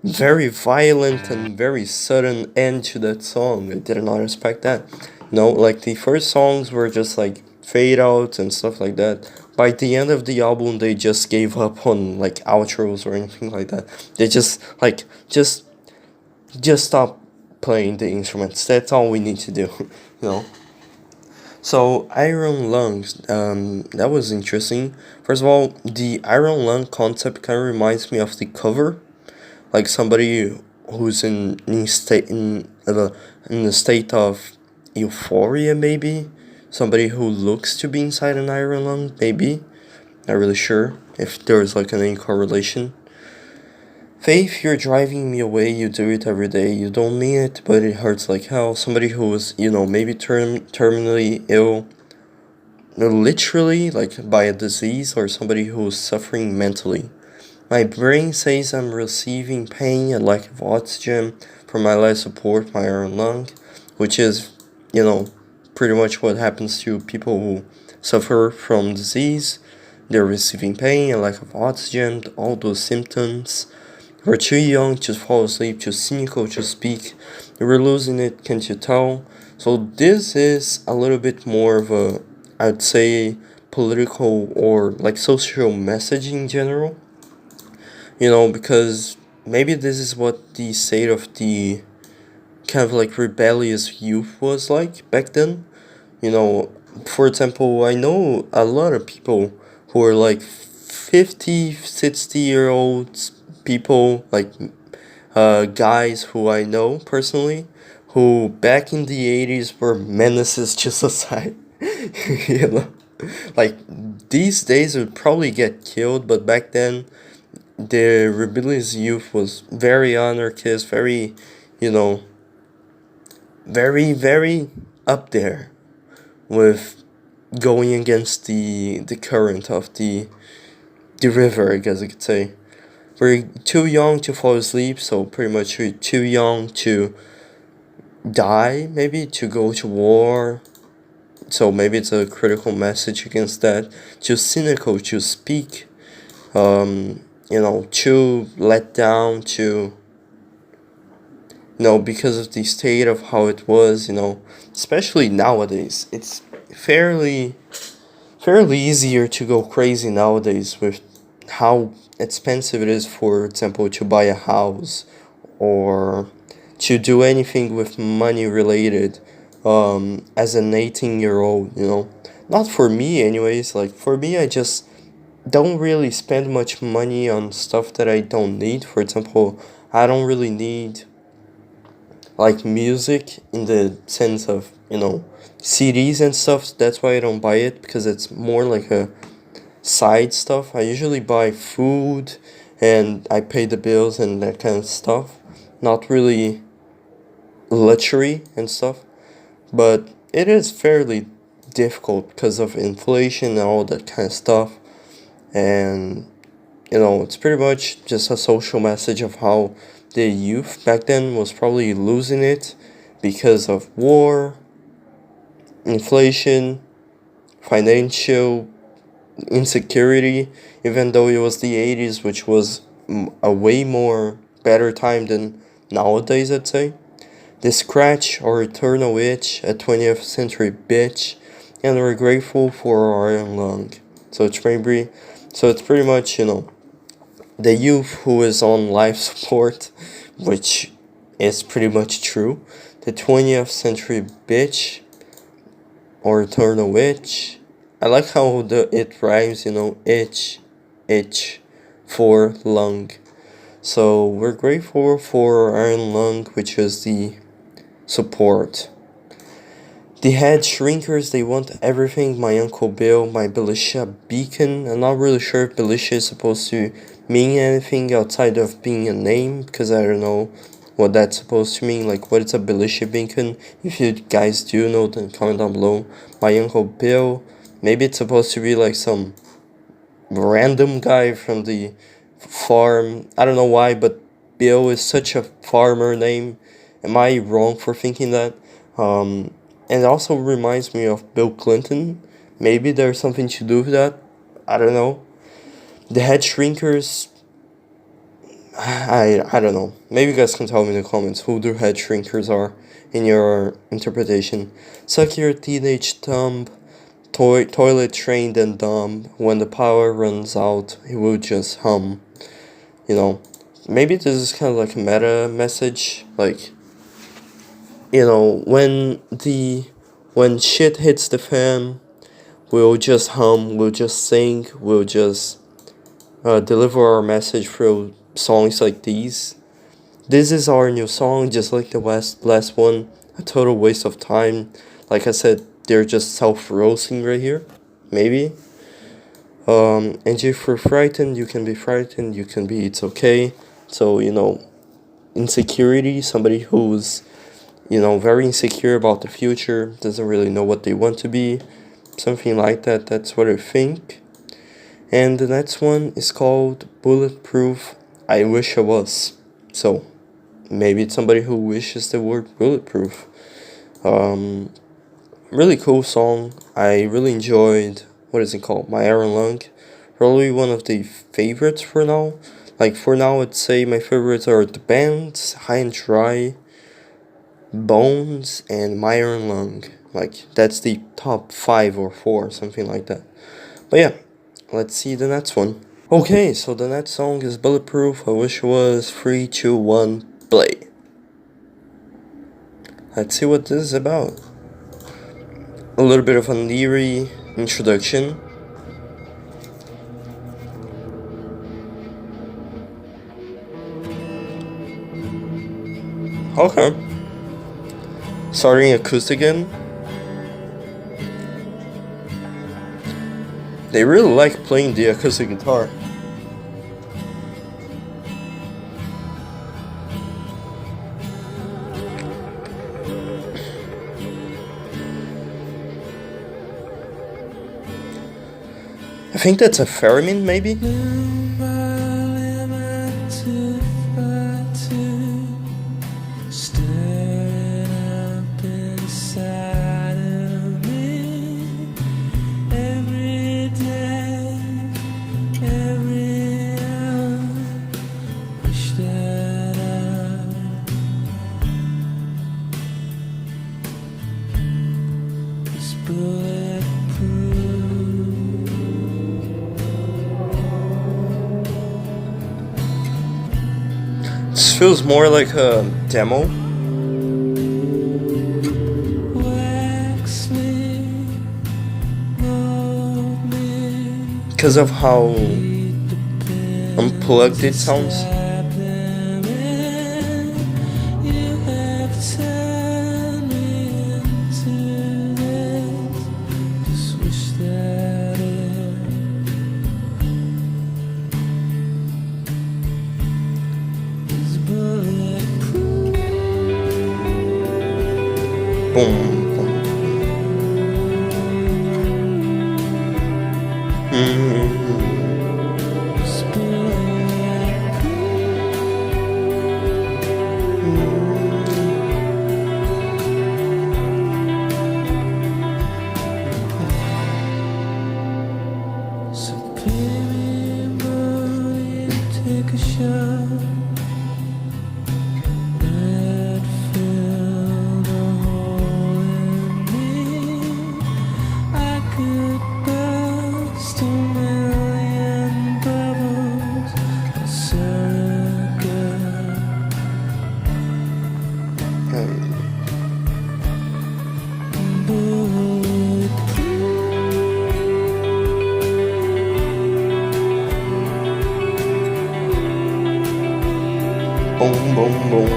very violent and very sudden end to that song. I did not expect that. No, like the first songs were just like fade out and stuff like that. By the end of the album, they just gave up on like outros or anything like that. They just like just stop playing the instruments. That's all we need to do, you know. So Iron Lungs, that was interesting. First of all, the Iron Lung concept kind of reminds me of the cover, like somebody who's in a state of euphoria, maybe somebody who looks to be inside an iron lung, maybe. Not really sure if there's like any correlation. Faith, you're driving me away, you do it every day, you don't mean it, but it hurts like hell. Somebody who is, maybe terminally ill, literally, like by a disease, or somebody who's suffering mentally. My brain says I'm receiving pain and lack of oxygen from my life support, my iron lung, which is, pretty much what happens to people who suffer from disease. They're receiving pain and lack of oxygen, all those symptoms. We're too young to fall asleep, too cynical to speak. We're losing it, can't you tell? So this is a little bit more of a, I'd say, political or like social message in general. Because maybe this is what the state of the kind of like rebellious youth was like back then. For example, I know a lot of people who are like 50, 60-year-olds people, like guys who I know personally, who back in the 80s were menaces to society. Like these days would probably get killed, but back then the rebellious youth was very anarchist, very, very, very up there with going against the current of the river, I guess I could say. We're too young to fall asleep, so pretty much we're too young to die, maybe, to go to war. So maybe it's a critical message against that. Too cynical to speak, too let down, to, because of the state of how it was, especially nowadays. It's fairly easier to go crazy nowadays with, how expensive it is, for example, to buy a house or to do anything with money related, as an 18-year-old, you know. Not for me, anyways. Like, for me, I just don't really spend much money on stuff that I don't need. For example, I don't really need like music in the sense of, you know, CDs and stuff. That's why I don't buy it, because it's more like a side stuff. I usually buy food and I pay the bills and that kind of stuff. Not really luxury and stuff. But it is fairly difficult because of inflation and all that kind of stuff. And, you know, it's pretty much just a social message of how the youth back then was probably losing it because of war, inflation, financial insecurity, even though it was the 80s, which was a way more better time than nowadays, I'd say. The scratch or eternal itch, a 20th century bitch, and we're grateful for our iron lung. So it's pretty much, you know, the youth who is on life support, which is pretty much true. The 20th century bitch or eternal itch. I like how it rhymes, you know, itch, for lung. So we're grateful for iron lung, which is the support. The head shrinkers, they want everything. My Uncle Bill, my Belisha beacon. I'm not really sure if Belisha is supposed to mean anything outside of being a name, because I don't know what that's supposed to mean. Like, what is a Belisha beacon? If you guys do know, then comment down below. My Uncle Bill, maybe it's supposed to be like some random guy from the farm. I don't know why, but Bill is such a farmer name. Am I wrong for thinking that? And it also reminds me of Bill Clinton. Maybe there's something to do with that. I don't know. The head shrinkers, I don't know. Maybe you guys can tell me in the comments who the head shrinkers are in your interpretation. Suck your teenage thumb, toilet trained and dumb. When the power runs out, he will just hum. You know, maybe this is kind of like a meta message. Like, you know, when shit hits the fan, we'll just hum, we'll just sing, we'll just deliver our message through songs like these. This is our new song, just like the last one. A total waste of time. Like I said, they're just self-roasting right here. Maybe. And if you're frightened, you can be frightened. You can be, it's okay. So, you know, insecurity, somebody who's, you know, very insecure about the future, doesn't really know what they want to be, something like that. That's what I think. And the next one is called Bulletproof. I wish I was. So maybe it's somebody who wishes the word bulletproof. Really cool song. I really enjoyed, what is it called, My Iron Lung. Probably one of the favorites for now. Like, for now, I'd say my favorites are the bands High and Dry, Bones, and My Iron Lung. Like, that's the top 5 or 4, something like that. But yeah, let's see the next one. Okay, so the next song is Bulletproof. I wish it was 3, 2, 1, play. Let's see what this is about. A little bit of an eerie introduction. Okay. Starting acoustic again. They really like playing the acoustic guitar. I think that's a theremin, maybe? This feels more like a demo. Wax me, mold me, Because of how beat the pen, unplugged it sounds. stab them in. You have turned me into this. Just wish that it was bulletproof. Boom, boom. Was bulletproof. So pay me money and take a shot that filled a hole in me. I could burst a million bubbles, a surrogate. Boom, boom, boom.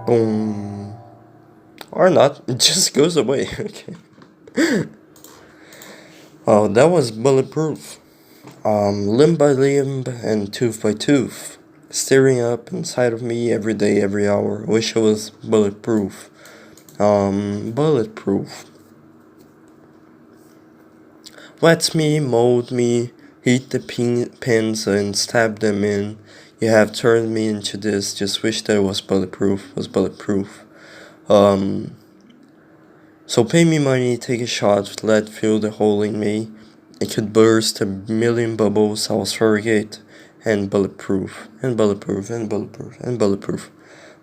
Boom. Or not, it just goes away. Okay. Oh, that was Bulletproof. Limb by limb and tooth by tooth. Staring up inside of me every day, every hour. Wish I was bulletproof. Bulletproof. Wet me, mold me, heat the pins and stab them in. You have turned me into this. Just wish that it was bulletproof. So pay me money, take a shot, let fill the hole in me. It could burst a million bubbles. I was surrogate and bulletproof and bulletproof and bulletproof and bulletproof.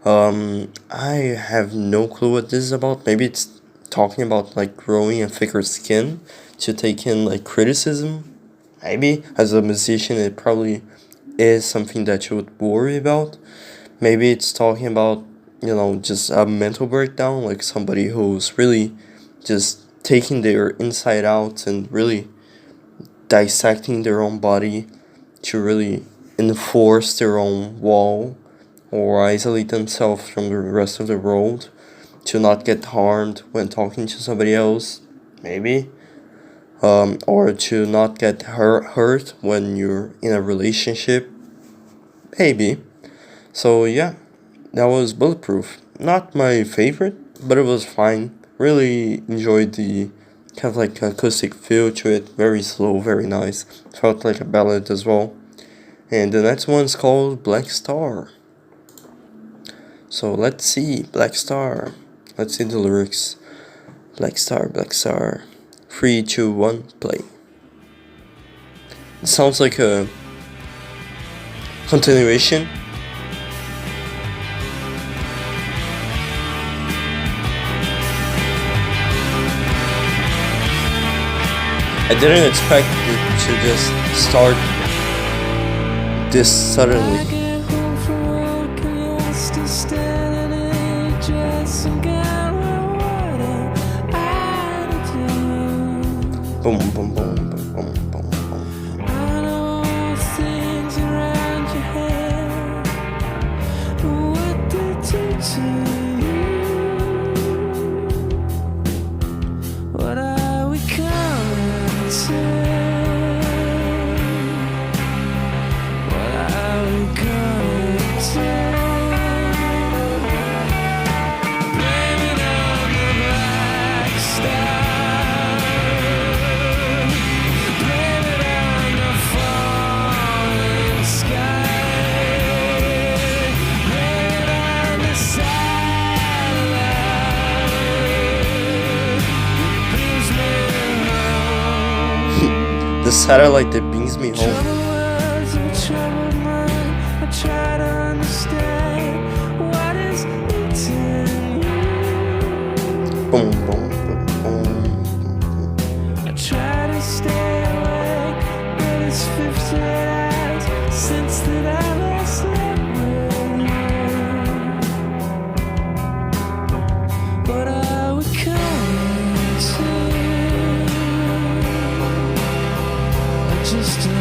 I have no clue what this is about. Maybe it's talking about like growing a thicker skin to take in like criticism. Maybe as a musician, it probably is something that you would worry about. Maybe it's talking about, just a mental breakdown, like somebody who's really just taking their inside out and really dissecting their own body to really enforce their own wall or isolate themselves from the rest of the world to not get harmed when talking to somebody else, maybe. Or to not get hurt when you're in a relationship, maybe. So yeah, that was Bulletproof. Not my favorite, but it was fine. Really enjoyed the kind of like acoustic feel to it. Very slow, very nice. Felt like a ballad as well. And the next one's called Black Star. So let's see, Black Star. Let's see the lyrics. Black Star, Black Star. 3, 2, 1, play. It sounds like a continuation. I didn't expect it to just start this suddenly. Boom, boom, boom, boom, boom, boom, boom. What are we coming to? What are we coming to? Blaming on the black star. satellite that brings me home. Troubled words of a troubled mind. I try to understand what is eating you. Boom, boom, boom, boom. I try to stay awake, but it's 15 hours since that I last slept with you. But I would come to just a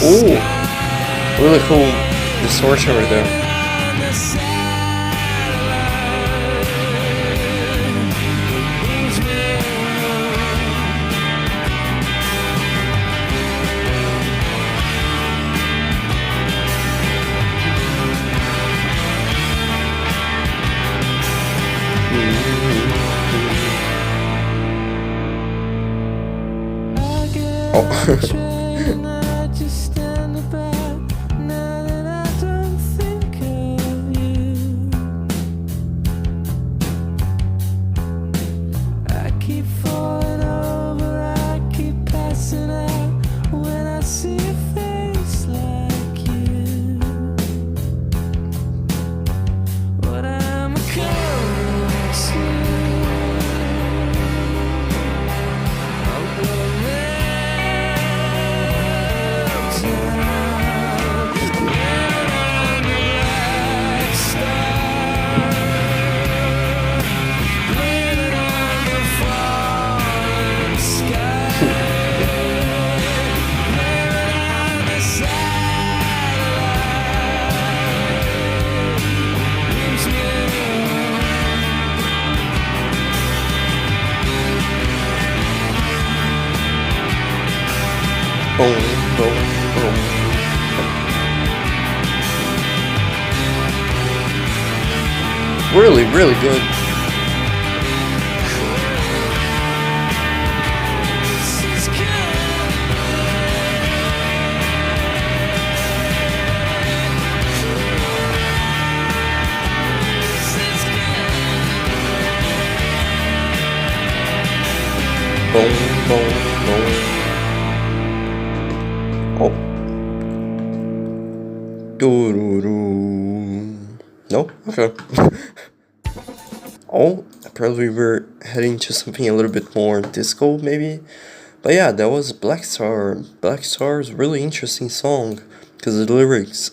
Ooh, really cool distortion right there. Oh. Boom, boom, boom. Really, really good. Boom, boom, boom. Oh. Doo-doo-doo. No? Okay. Oh, apparently we're heading to something a little bit more disco, maybe? But yeah, that was Black Star. Black Star is a really interesting song because the lyrics.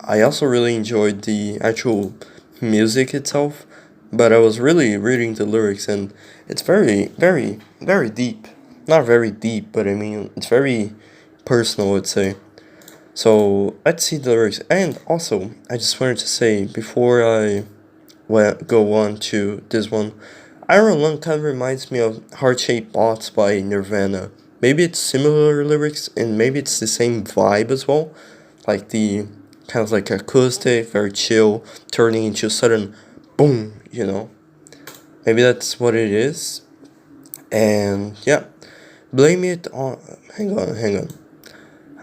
I also really enjoyed the actual music itself, but I was really reading the lyrics, and it's very, very, very deep. Not very deep, but I mean it's very personal, I'd say. So let's see the lyrics, and also I just wanted to say before I go on to this one. Iron Lung kind of reminds me of Heart Shaped Box by Nirvana. Maybe it's similar lyrics and maybe it's the same vibe as well. Like the kind of like acoustic, very chill, turning into sudden boom, you know. Maybe that's what it is. And yeah, blame it on. Hang on.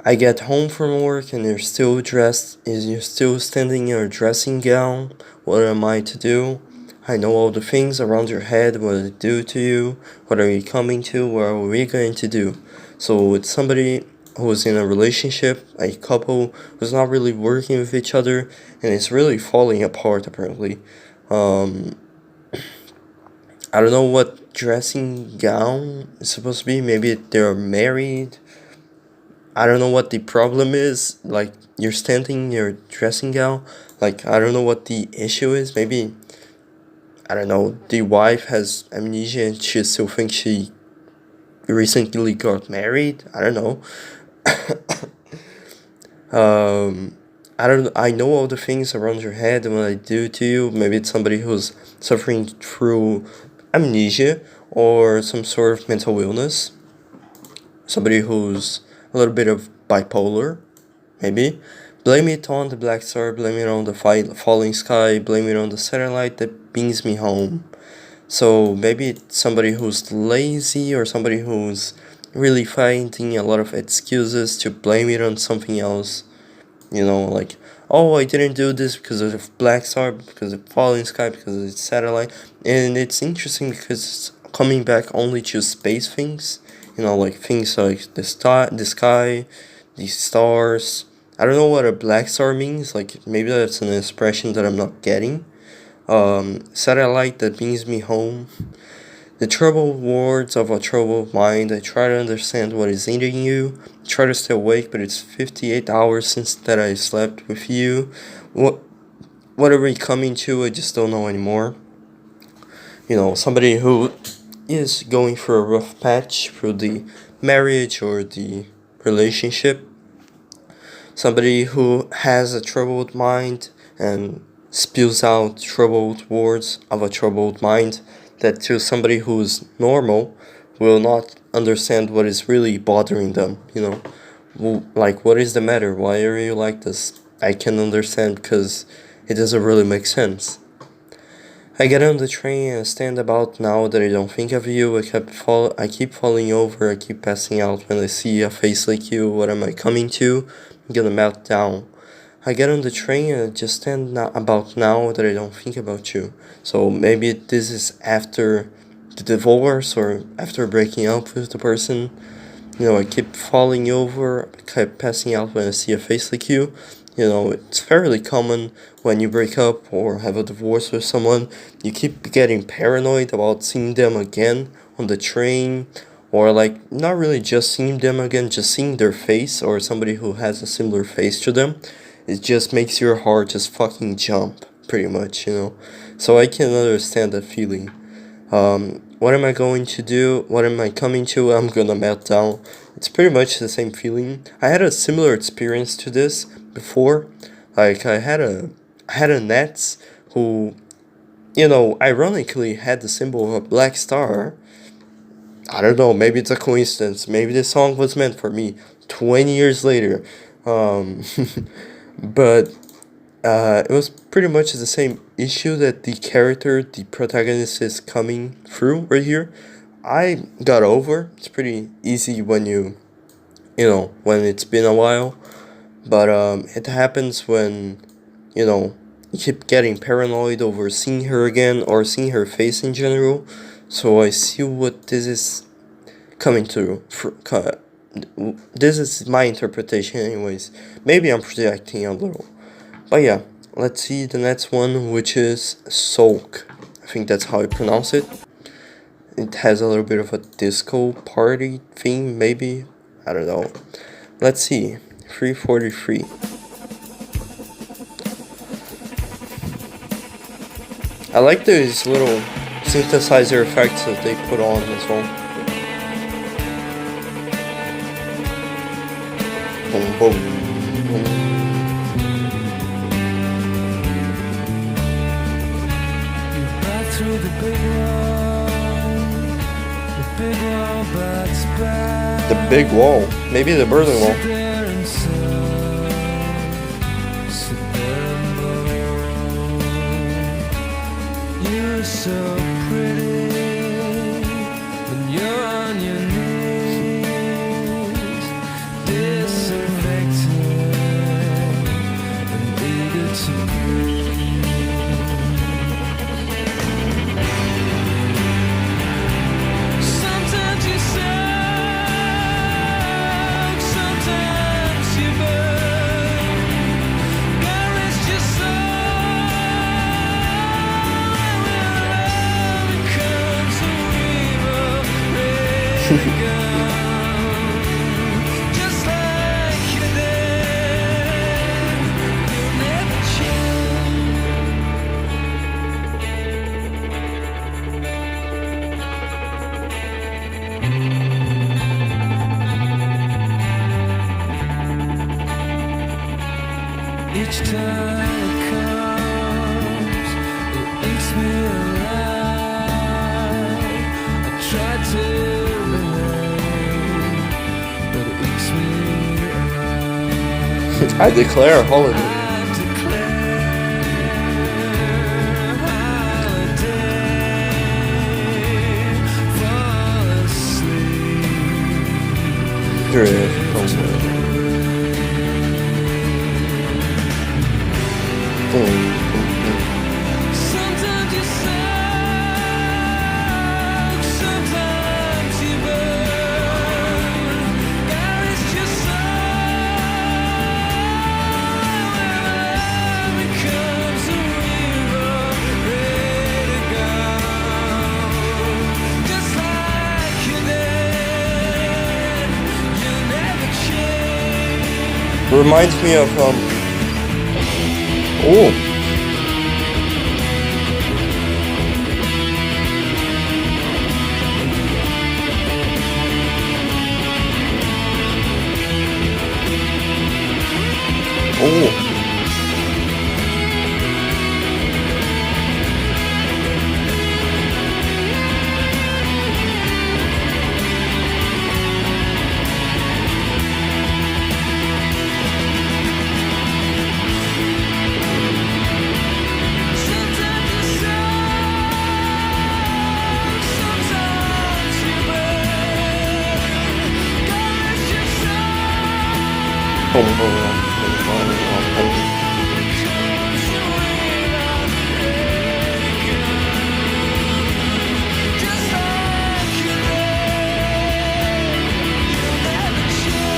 I get home from work and you're still dressed. You're still standing in your dressing gown. What am I to do? I know all the things around your head, what it do to you, what are you coming to, what are we going to do? So it's somebody who's in a relationship, a couple who's not really working with each other, and it's really falling apart apparently. I don't know what dressing gown is supposed to be. Maybe they're married. I don't know what the problem is. Like, you're standing in your dressing gown. Like, I don't know what the issue is. Maybe, I don't know, the wife has amnesia and she still thinks she recently got married. I don't know. I know all the things around your head and what I do to you. Maybe it's somebody who's suffering through amnesia or some sort of mental illness. Somebody who's a little bit of bipolar, maybe. Blame it on the black star, blame it on the falling sky, blame it on the satellite that brings me home. So maybe it's somebody who's lazy or somebody who's really finding a lot of excuses to blame it on something else. Like, oh, I didn't do this because of the black star, because of falling sky, because of the satellite. And it's interesting because it's coming back only to space things. Like things like the sky, the stars. I don't know what a black star means. Like, maybe that's an expression that I'm not getting. Satellite that brings me home. The troubled words of a troubled mind. I try to understand what is eating you. I try to stay awake, but it's 58 hours since that I slept with you. What are we coming to? I just don't know anymore. Somebody who is going through a rough patch through the marriage or the relationship. Somebody who has a troubled mind and spews out troubled words of a troubled mind that to somebody who's normal will not understand what is really bothering them. Like, what is the matter? Why are you like this? I can understand because it doesn't really make sense. I get on the train and stand about now that I don't think of you. I keep falling over. I keep passing out when I see a face like you. What am I coming to? I'm gonna melt down. I get on the train and I just stand about now that I don't think about you. So maybe this is after the divorce or after breaking up with the person. I keep falling over, I keep passing out when I see a face like you. It's fairly common when you break up or have a divorce with someone. You keep getting paranoid about seeing them again on the train, or like not really just seeing them again, just seeing their face or somebody who has a similar face to them. It just makes your heart just fucking jump, pretty much, So I can understand that feeling. What am I going to do? What am I coming to? I'm gonna melt down. It's pretty much the same feeling. I had a similar experience to this before. Like, I had a Nets who, ironically had the symbol of a black star. I don't know, maybe it's a coincidence. Maybe this song was meant for me 20 years later. But it was pretty much the same issue that the protagonist is coming through right here. I got over. It's pretty easy when when it's been a while. But it happens when, you keep getting paranoid over seeing her again or seeing her face in general. So I see what this is coming through. This is my interpretation anyways. Maybe I'm projecting a little. But yeah, let's see the next one, which is Soak. I think that's how I pronounce it. It has a little bit of a disco party theme, maybe. I don't know. Let's see. 343. I like those little synthesizer effects that they put on as well. Boom, boom, boom. Through the big wall bats back. The big wall, maybe the Berlin Wall. Sit there and sit there and blow. You're so pretty when you're on your knees, disaffected and eager to breathe. Just like you did, you'll never change. Each time it comes, it eats me alive. I try to I declare a holiday. drift away. Sometimes you suck, sometimes you burn. God, it's just so love becomes a river ready to go. Just like you did, you never change. Reminds me of oh. Oh. Sometimes you suck, sometimes you burn. God, it's just so becomes a river ready to go. Just like you did, you never change.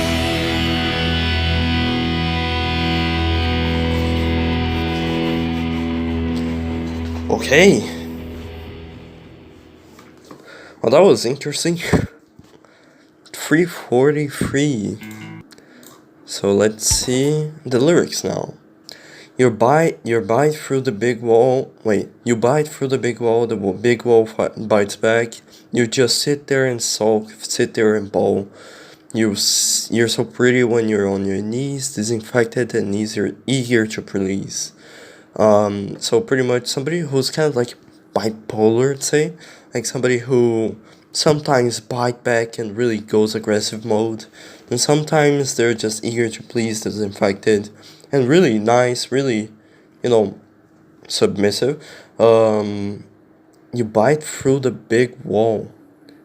Okay. Well, that was interesting. 343. So let's see the lyrics now. You bite through the big wall. Wait, you bite through the big wall. The big wall bites back. You just sit there and sulk, sit there and bawl. You're so pretty when you're on your knees, disinfected and eager to release. So pretty much somebody who's kind of like bipolar, I'd say, like somebody who sometimes bite back and really goes aggressive mode, and sometimes they're just eager to please, disinfected, and really nice, really, submissive. You bite through the big wall.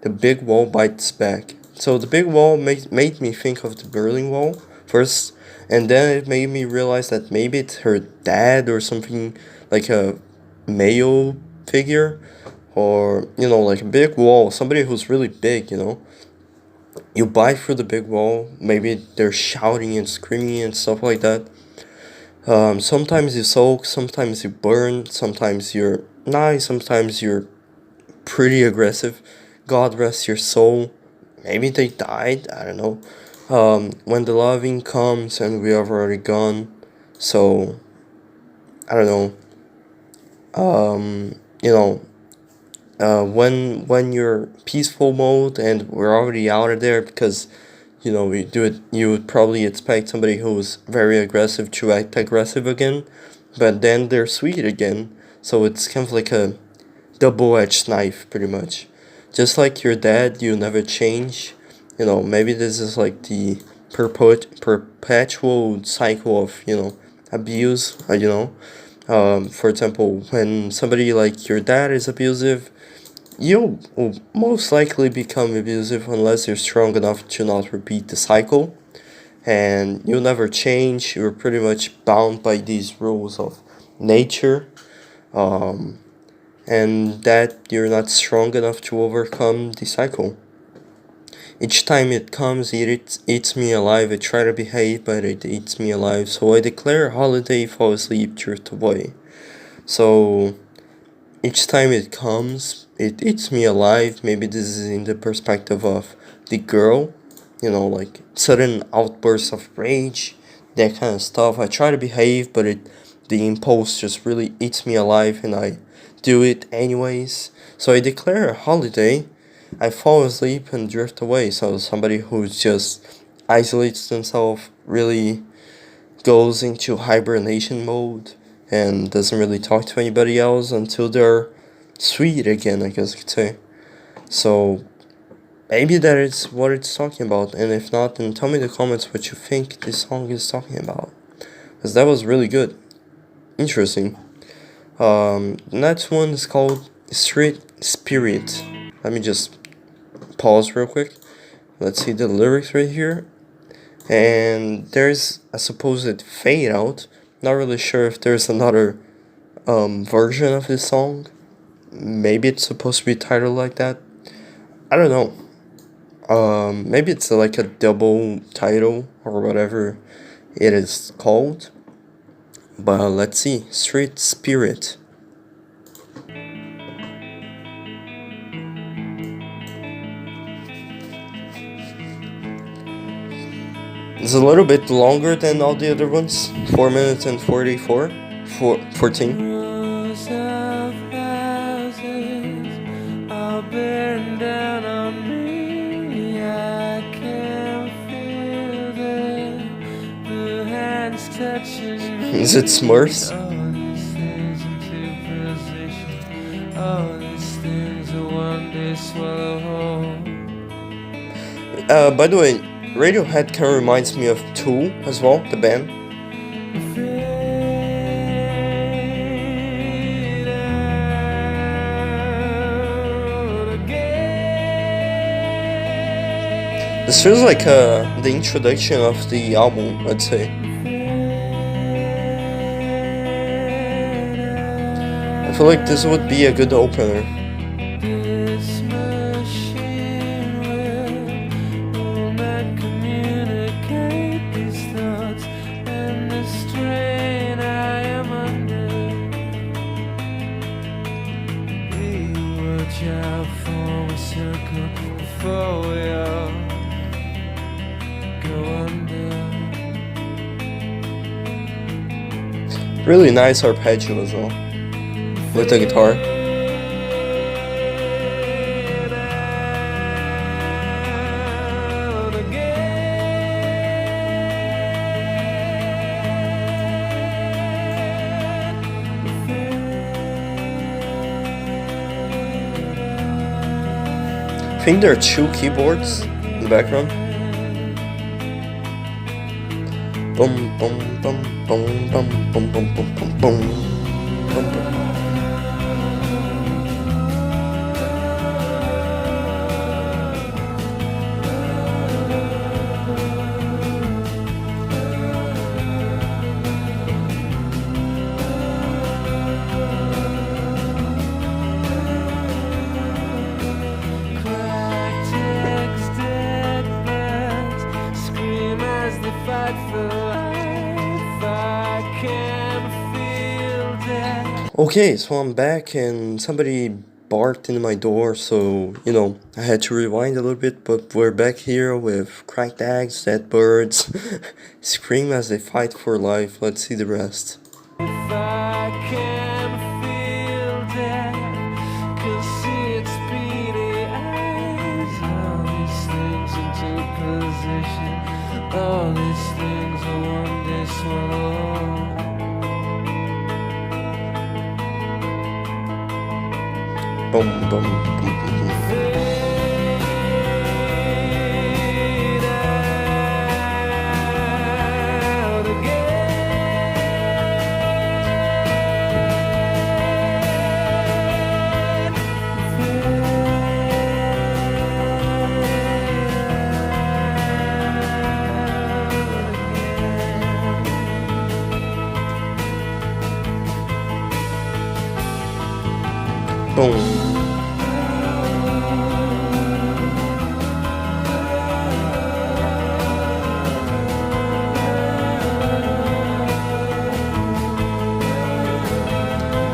The big wall bites back. So the big wall made me think of the Berlin Wall first, and then it made me realize that maybe it's her dad or something, like a male figure, or like a big wall, somebody who's really big. You bite through the big wall. Maybe they're shouting and screaming and stuff like that. Sometimes you soak, sometimes you burn, sometimes you're nice, sometimes you're pretty aggressive. God rest your soul. Maybe they died, I don't know. When the loving comes and we have already gone. So, I don't know. When you're peaceful mode and we're already out of there, because we do it, you would probably expect somebody who's very aggressive to act aggressive again, but then they're sweet again. So it's kind of like a double-edged knife, pretty much. Just like your dad, you never change. Maybe this is like the perpetual cycle of abuse. For example, when somebody like your dad is abusive, you will most likely become abusive unless you're strong enough to not repeat the cycle, and you'll never change. You're pretty much bound by these rules of nature, and that you're not strong enough to overcome the cycle. Each time it comes, it eats me alive. I try to behave, but it eats me alive. So I declare a holiday, fall asleep, drift away. So each time it comes, it eats me alive. Maybe this is in the perspective of the girl, like sudden outbursts of rage, that kind of stuff. I try to behave, but the impulse just really eats me alive, and I do it anyways. So I declare a holiday. I fall asleep and drift away. So somebody who just isolates themselves, really goes into hibernation mode and doesn't really talk to anybody else until they're sweet again, I guess you could say. So maybe that is what it's talking about, and if not, then tell me in the comments what you think this song is talking about, because that was really good. Interesting. The next one is called Street Spirit. Let me just pause real quick. let's see the lyrics right here. And there's a supposed fade out. Not really sure if there's another version of this song. Maybe it's supposed to be titled like that. I don't know. Maybe it's like a double title or whatever it is called. But let's see. Street Spirit. It's a little bit longer than all the other ones. 4 minutes and 14. Rows of houses all bearing down on me. I can feel the hands touching me. Is it Smurfs? All these things into position. All these things will one day swallow whole. By the way, Radiohead kind of reminds me of Tull as well, the band. This feels like the introduction of the album, I'd say. I feel like this would be a good opener. This machine will not communicate these thoughts and the strain I am under. Watch out for a circle before we all go under. Really nice arpeggio as well, with the guitar. I think there are 2 keyboards in the background. Boom, boom, boom, boom, boom, boom, boom, boom, boom, boom, boom, boom. Okay, so I'm back and somebody barked in my door, so, you know, I had to rewind a little bit, but we're back here with cracked eggs, dead birds, scream as they fight for life. Let's see the rest. If I can feel death, can see its beady eyes. All these things into position. All these things will one day swallow. Boom, boom, boom, boom, boom. Fade out Boom.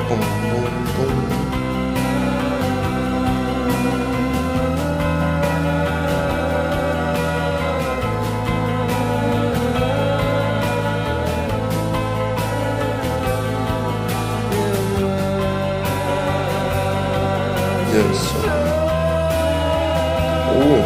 Boom, boom, boom. Yes. Ooh.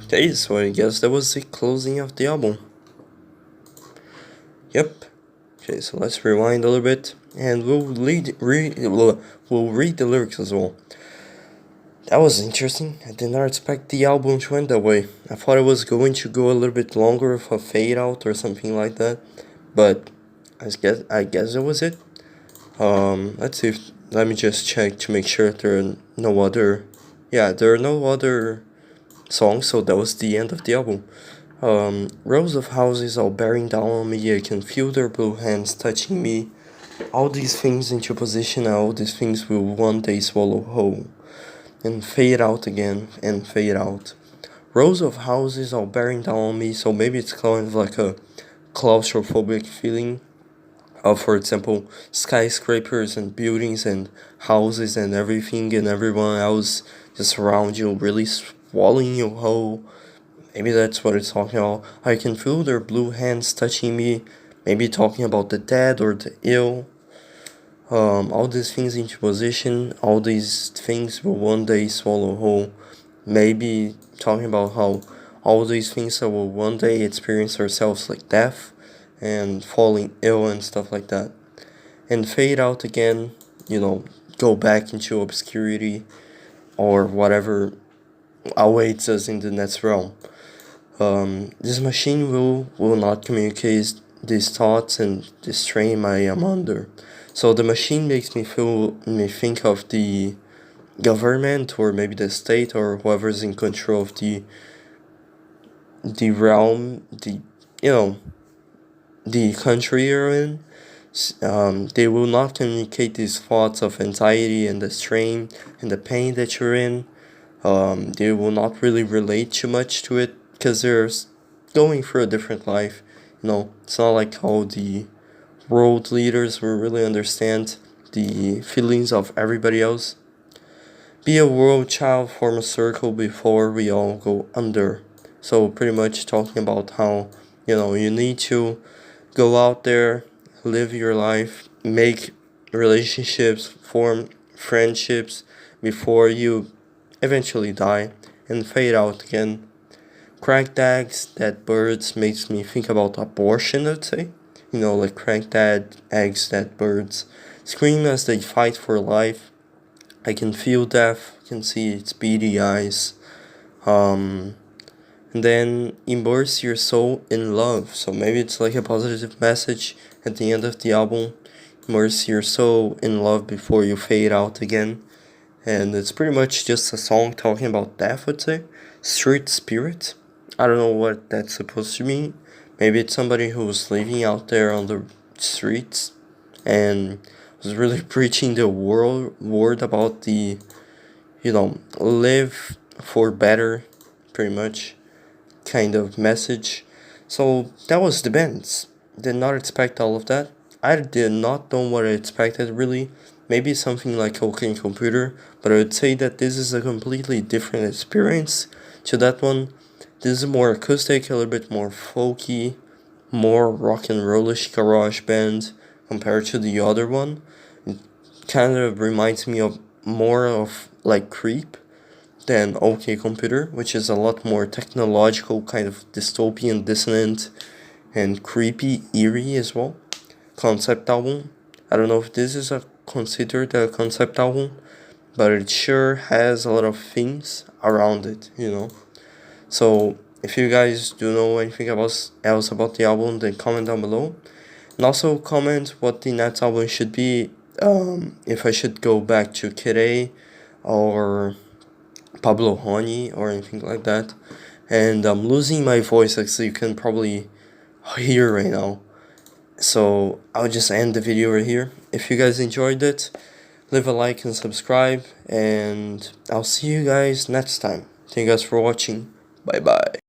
Okay, so I guess that was the closing of the album. Yep. Okay, so let's rewind a little bit and we'll read the lyrics as well. That was interesting. I did not expect the album to end that way. I thought it was going to go a little bit longer with a fade out or something like that, but I guess that was it. Let's see. Let me just check to make sure there are no other. Yeah, there are no other songs. So that was the end of the album. Rows of houses all bearing down on me. I can feel their blue hands touching me. All these things into position. All these things will one day swallow whole and fade out again and fade out. Rows of houses all bearing down on me, so maybe it's kind of like a claustrophobic feeling of, for example, skyscrapers and buildings and houses and everything and everyone else just around you really swallowing you whole. Maybe that's what it's talking about. I can feel their blue hands touching me, maybe talking about the dead or the ill. All these things into position, all these things will one day swallow whole. Maybe talking about how all these things that will one day experience ourselves like death and falling ill and stuff like that. And fade out again, go back into obscurity or whatever awaits us in the next realm. This machine will not communicate these thoughts and the strain I am under. So the machine makes me think of the government or maybe the state or whoever's in control of the realm, the country you're in. They will not communicate these thoughts of anxiety and the strain and the pain that you're in. They will not really relate too much to it because they're going through a different life. It's not like how the world leaders will really understand the feelings of everybody else. Be a world child, form a circle before we all go under. So pretty much talking about how, you need to go out there, live your life, make relationships, form friendships before you eventually die and fade out again. Cracked eggs, dead birds makes me think about abortion, I'd say. Like cracked eggs, dead birds scream as they fight for life. I can feel death, I can see its beady eyes. And then immerse your soul in love. So maybe it's like a positive message at the end of the album. Immerse your soul in love before you fade out again. And it's pretty much just a song talking about death, I'd say. Street spirit. I don't know what that's supposed to mean. Maybe it's somebody who was living out there on the streets and was really preaching the word about the, live for better, pretty much, kind of message. So that was the bands. Did not expect all of that. I did not know what I expected really. Maybe something like OK Computer, but I would say that this is a completely different experience to that one. This is more acoustic, a little bit more folky, more rock and rollish garage band compared to the other one. It kind of reminds me of more of like Creep than OK Computer, which is a lot more technological, kind of dystopian, dissonant, and creepy, eerie as well. Concept album. I don't know if this is considered a concept album, but it sure has a lot of themes around it, So if you guys do know anything else about the album, then comment down below. And also comment what the next album should be. If I should go back to Kid or Pablo Honey or anything like that. And I'm losing my voice, as you can probably hear right now. So I'll just end the video right here. If you guys enjoyed it, leave a like and subscribe. And I'll see you guys next time. Thank you guys for watching. Bye bye.